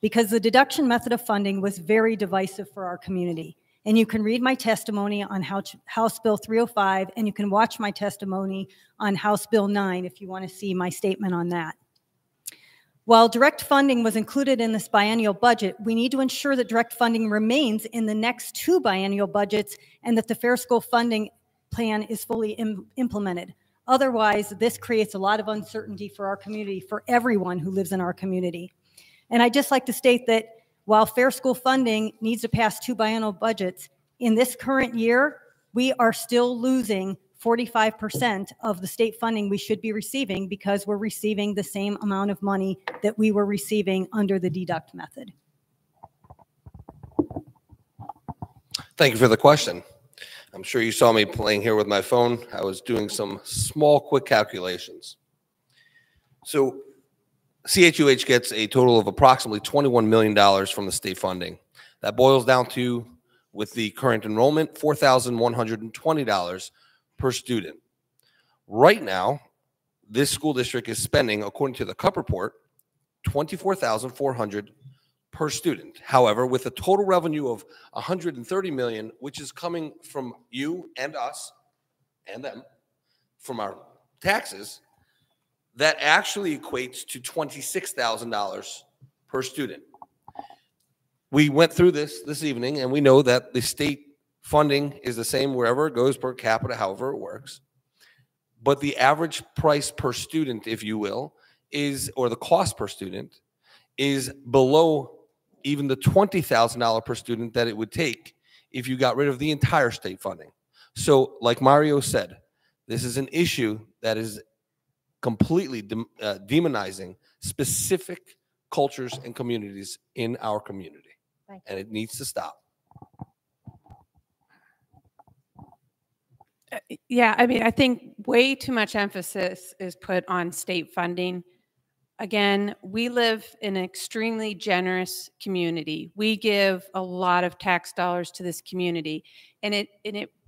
because the deduction method of funding was very divisive for our community. And you can read my testimony on House Bill 305, and you can watch my testimony on House Bill 9 if you want to see my statement on that. While direct funding was included in this biennial budget, we need to ensure that direct funding remains in the next 2 biennial budgets and that the Fair School Funding Plan is fully implemented. Otherwise, this creates a lot of uncertainty for our community, for everyone who lives in our community. And I'd just like to state that while fair school funding needs to pass 2 biennial budgets, in this current year, we are still losing 45% of the state funding we should be receiving because we're receiving the same amount of money that we were receiving under the deduct method. Thank you for the question. I'm sure you saw me playing here with my phone. I was doing some small, quick calculations. So CHUH gets a total of approximately $21 million from the state funding. That boils down to, with the current enrollment, $4,120 per student. Right now, this school district is spending, according to the CUP report, $24,400 per student. However, with a total revenue of $130 million, which is coming from you and us and them, from our taxes, that actually equates to $26,000 per student. We went through this evening, and we know that the state funding is the same wherever it goes per capita, however it works. But the average price per student, if you will, is, or the cost per student, is below even the $20,000 per student that it would take if you got rid of the entire state funding. So, like Mario said, this is an issue that is completely demonizing specific cultures and communities in our community. And it needs to stop. Yeah, I mean, I think way too much emphasis is put on state funding. Again, we live in an extremely generous community. We give a lot of tax dollars to this community, and it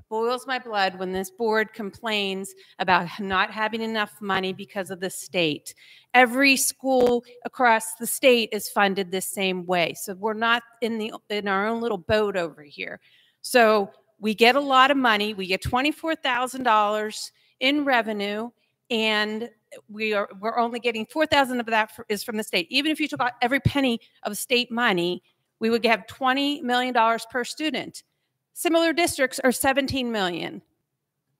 boils my blood when this board complains about not having enough money because of the state. Every school across the state is funded the same way, so we're not in our own little boat over here. So we get a lot of money. We get $24,000 in revenue, and we're only getting $4,000 of that is from the state. Even if you took out every penny of state money, we would have $20 million per student. Similar districts are $17 million.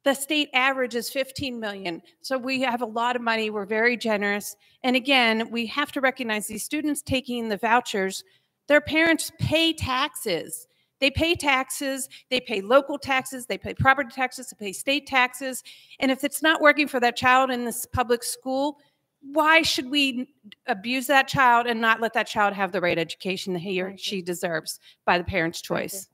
The state average is $15 million. So we have a lot of money. We're very generous. And again, we have to recognize these students taking the vouchers, their parents pay taxes. They pay taxes, they pay local taxes, they pay property taxes, they pay state taxes. And if it's not working for that child in this public school, why should we abuse that child and not let that child have the right education that he or she deserves by the parent's choice?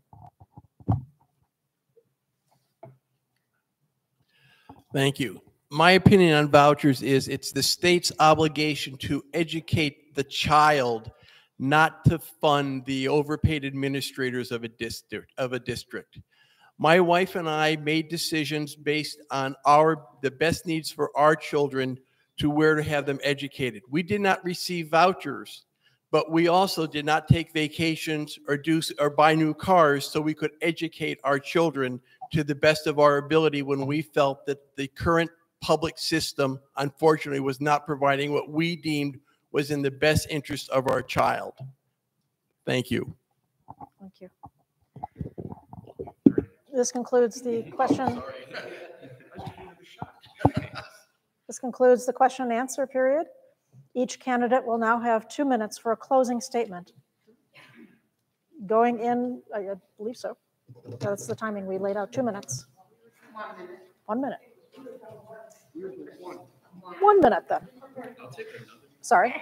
Thank you. My opinion on vouchers is it's the state's obligation to educate the child, not to fund the overpaid administrators of a district. My wife and I made decisions based on the best needs for our children to where to have them educated. We did not receive vouchers, but we also did not take vacations or buy new cars so we could educate our children to the best of our ability when we felt that the current public system, unfortunately, was not providing what we deemed was in the best interest of our child. Thank you. Thank you. This concludes the question. This concludes the question and answer period. Each candidate will now have 2 minutes for a closing statement. Going in, I believe so. That's the timing we laid out, 2 minutes. 1 minute. 1 minute then. Sorry.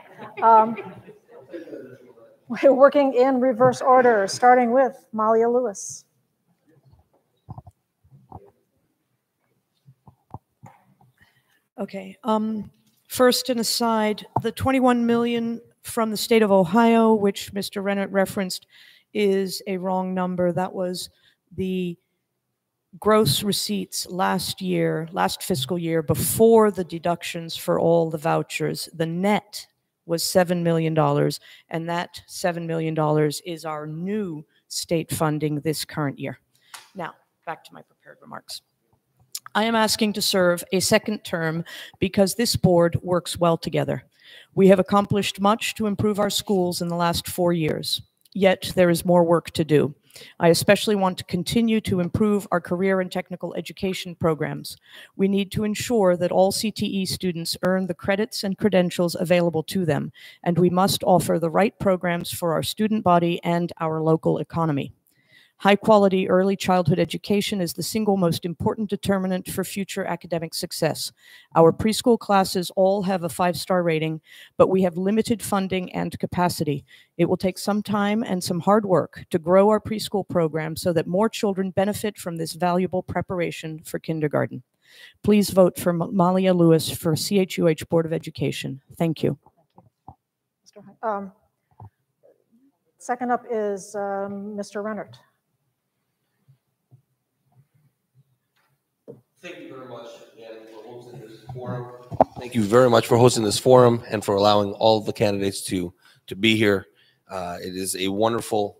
We're working in reverse order, starting with Malia Lewis. Okay. First, an aside, the 21 million from the state of Ohio, which Mr. Rennert referenced, is a wrong number. That was the gross receipts last fiscal year, before the deductions for all the vouchers. The net was $7 million, and that $7 million is our new state funding this current year. Now, back to my prepared remarks. I am asking to serve a second term because this board works well together. We have accomplished much to improve our schools in the last 4 years, yet there is more work to do. I especially want to continue to improve our career and technical education programs. We need to ensure that all CTE students earn the credits and credentials available to them, and we must offer the right programs for our student body and our local economy. High-quality early childhood education is the single most important determinant for future academic success. Our preschool classes all have a 5-star rating, but we have limited funding and capacity. It will take some time and some hard work to grow our preschool program so that more children benefit from this valuable preparation for kindergarten. Please vote for Malia Lewis for CHUH Board of Education. Thank you. Second up is Mr. Rennert. Thank you very much, again, for hosting this forum. Thank you very much for hosting this forum and for allowing all of the candidates to be here. It is a wonderful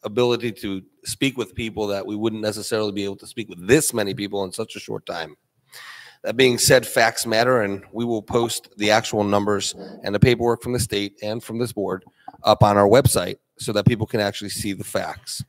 ability to speak with people that we wouldn't necessarily be able to speak with this many people in such a short time. That being said, facts matter, and we will post the actual numbers and the paperwork from the state and from this board up on our website so that people can actually see the facts.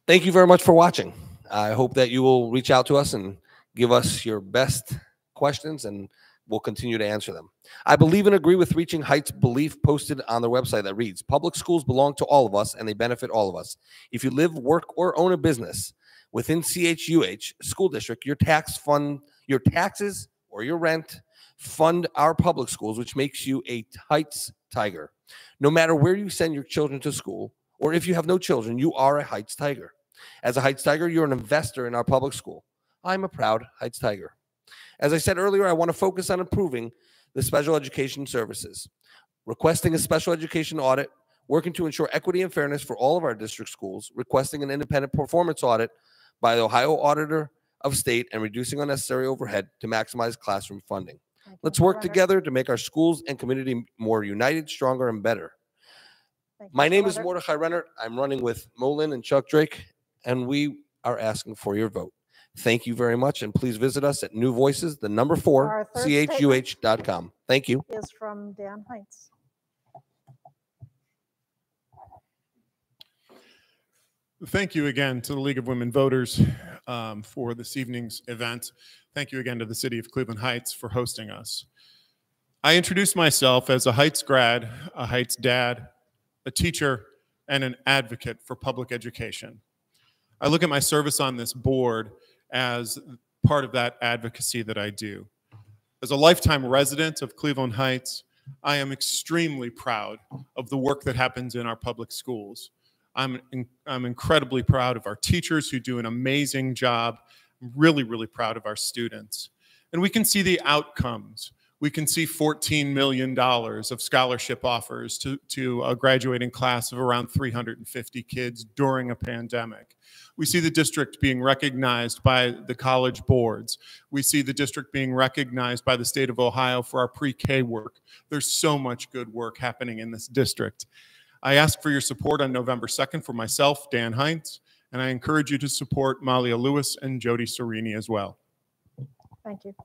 Thank you very much for watching. I hope that you will reach out to us and give us your best questions, and we'll continue to answer them. I believe and agree with Reaching Heights' belief posted on their website that reads, public schools belong to all of us and they benefit all of us. If you live, work, or own a business within CHUH school district, your taxes or your rent fund our public schools, which makes you a Heights Tiger. No matter where you send your children to school, or if you have no children, you are a Heights Tiger. As a Heights Tiger, you're an investor in our public school. I'm a proud Heights Tiger. As I said earlier, I want to focus on improving the special education services, requesting a special education audit, working to ensure equity and fairness for all of our district schools, requesting an independent performance audit by the Ohio Auditor of State, and reducing unnecessary overhead to maximize classroom funding. Let's work together to make our schools and community more united, stronger, and better. My name is Mordechai Rennert. I'm running with Maureen and Chuck Drake, and we are asking for your vote. Thank you very much, and please visit us at New Voices, the number 4, CHUH.com. Thank you. Is from Dan Heintz. Thank you again to the League of Women Voters for this evening's event. Thank you again to the City of Cleveland Heights for hosting us. I introduce myself as a Heights grad, a Heights dad, a teacher, and an advocate for public education. I look at my service on this board as part of that advocacy that I do. As a lifetime resident of Cleveland Heights, I am extremely proud of the work that happens in our public schools. I'm incredibly proud of our teachers who do an amazing job. I'm really, really proud of our students. And we can see the outcomes We can see $14 million of scholarship offers to a graduating class of around 350 kids during a pandemic. We see the district being recognized by the college boards. We see the district being recognized by the state of Ohio for our pre-K work. There's so much good work happening in this district. I ask for your support on November 2nd for myself, Dan Heintz, and I encourage you to support Malia Lewis and Jodi Sourini as well. Thank you.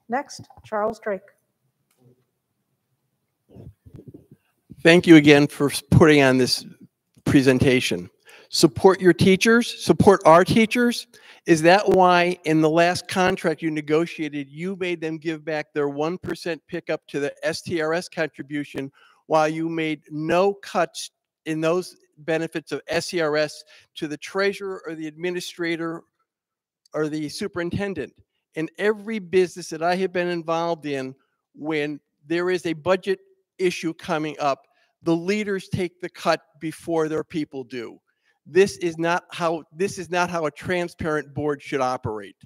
Next, Charles Drake. Thank you again for putting on this presentation. Support your teachers, support our teachers. Is that why in the last contract you negotiated, you made them give back their 1% pickup to the STRS contribution while you made no cuts in those benefits of SERS to the treasurer or the administrator or the superintendent? In every business that I have been involved in, when there is a budget issue coming up, the leaders take the cut before their people do. This is not how a transparent board should operate.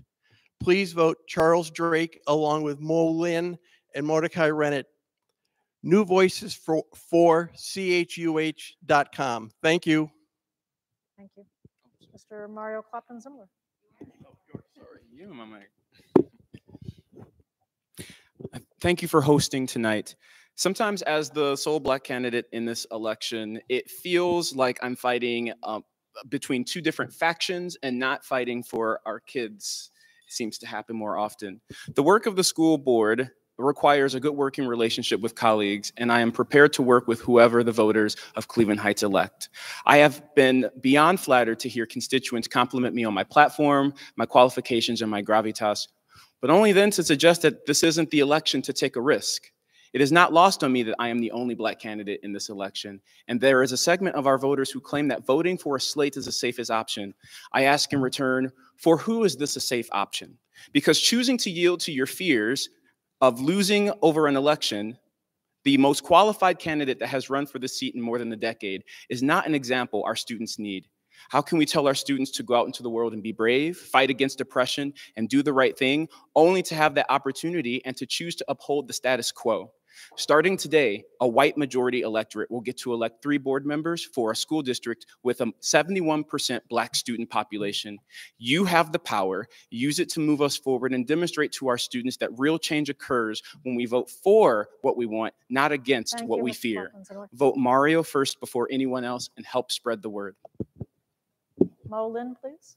Please vote Charles Drake along with Maureen Lynn and Mordechai Rennert. New voices for CHUH.com. Thank you. Thank you. Mr. Mario Clopton-Zymler. Sorry, you my mic. Thank you for hosting tonight. Sometimes as the sole Black candidate in this election, it feels like I'm fighting between two different factions and not fighting for our kids. It seems to happen more often. The work of the school board requires a good working relationship with colleagues, and I am prepared to work with whoever the voters of Cleveland Heights elect. I have been beyond flattered to hear constituents compliment me on my platform, my qualifications, and my gravitas, but only then to suggest that this isn't the election to take a risk. It is not lost on me that I am the only Black candidate in this election, and there is a segment of our voters who claim that voting for a slate is the safest option. I ask in return, for who is this a safe option? Because choosing to yield to your fears of losing over an election, the most qualified candidate that has run for the seat in more than a decade, is not an example our students need. How can we tell our students to go out into the world and be brave, fight against oppression, and do the right thing, only to have that opportunity and to choose to uphold the status quo? Starting today, a white majority electorate will get to elect 3 board members for a school district with a 71% Black student population. You have the power. Use it to move us forward and demonstrate to our students that real change occurs when we vote for what we want, not against what we fear. Vote Mario first before anyone else and help spread the word. Maureen Lynn, please.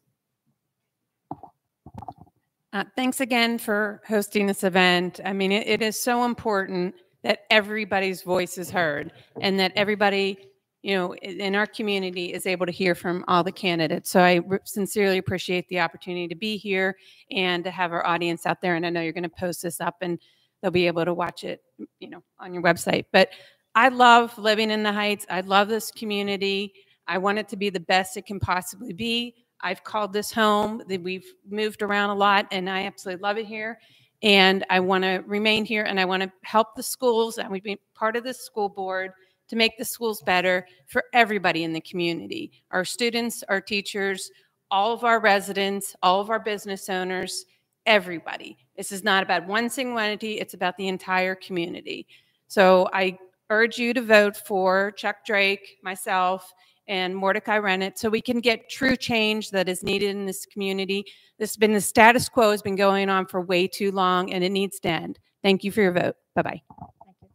Thanks again for hosting this event. I mean, it is so important that everybody's voice is heard and that everybody, you know, in our community is able to hear from all the candidates. So I sincerely appreciate the opportunity to be here and to have our audience out there. And I know you're going to post this up and they'll be able to watch it, you know, on your website. But I love living in the Heights. I love this community. I want it to be the best it can possibly be. I've called this home. We've moved around a lot, and I absolutely love it here. And I want to remain here, and I want to help the schools, and we've been part of this school board to make the schools better for everybody in the community, our students, our teachers, all of our residents, all of our business owners, everybody. This is not about one single entity. It's about the entire community. So I urge you to vote for Chuck Drake, myself, and Mordechai Rennert, so we can get true change that is needed in this community. This has been the status quo has been going on for way too long, and it needs to end. Thank you for your vote. Bye-bye.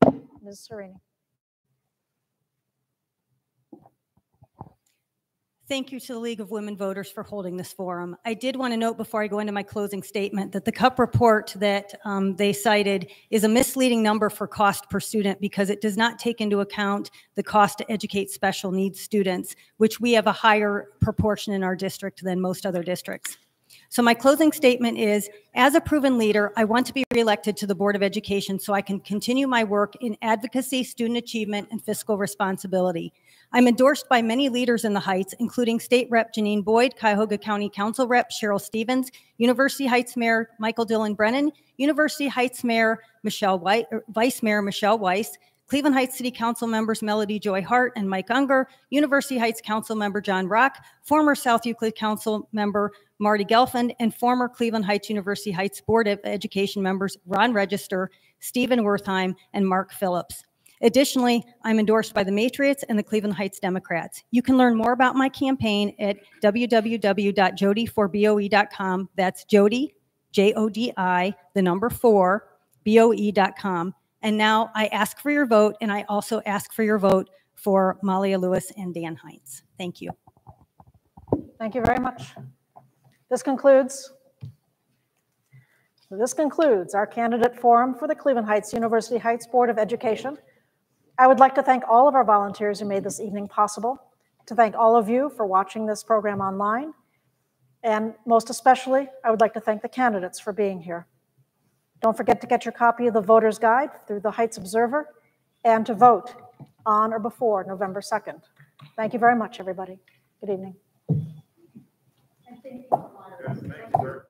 Thank you. Ms. Sourini. Thank you to the League of Women Voters for holding this forum. I did want to note before I go into my closing statement that the CUP report that they cited is a misleading number for cost per student because it does not take into account the cost to educate special needs students, which we have a higher proportion in our district than most other districts. So my closing statement is, as a proven leader, I want to be reelected to the Board of Education so I can continue my work in advocacy, student achievement, and fiscal responsibility. I'm endorsed by many leaders in the Heights, including State Rep Janine Boyd, Cuyahoga County Council Rep Cheryl Stevens, University Heights Mayor Michael Dillon Brennan, University Heights Mayor Vice Mayor Michelle Weiss, Cleveland Heights City Council members Melody Joy Hart and Mike Unger, University Heights Council member John Rock, former South Euclid Council member Marty Gelfand, and former Cleveland Heights University Heights Board of Education members Ron Register, Stephen Wertheim, and Mark Phillips. Additionally, I'm endorsed by the Matriots and the Cleveland Heights Democrats. You can learn more about my campaign at www.jodi4boe.com. That's Jodi, Jodi, the number 4, BOE.com. And now I ask for your vote, and I also ask for your vote for Malia Lewis and Dan Heintz. Thank you. Thank you very much. This concludes our candidate forum for the Cleveland Heights University Heights Board of Education. I would like to thank all of our volunteers who made this evening possible, to thank all of you for watching this program online, and most especially, I would like to thank the candidates for being here. Don't forget to get your copy of the Voter's Guide through the Heights Observer and to vote on or before November 2nd. Thank you very much, everybody. Good evening. Thank you, sir.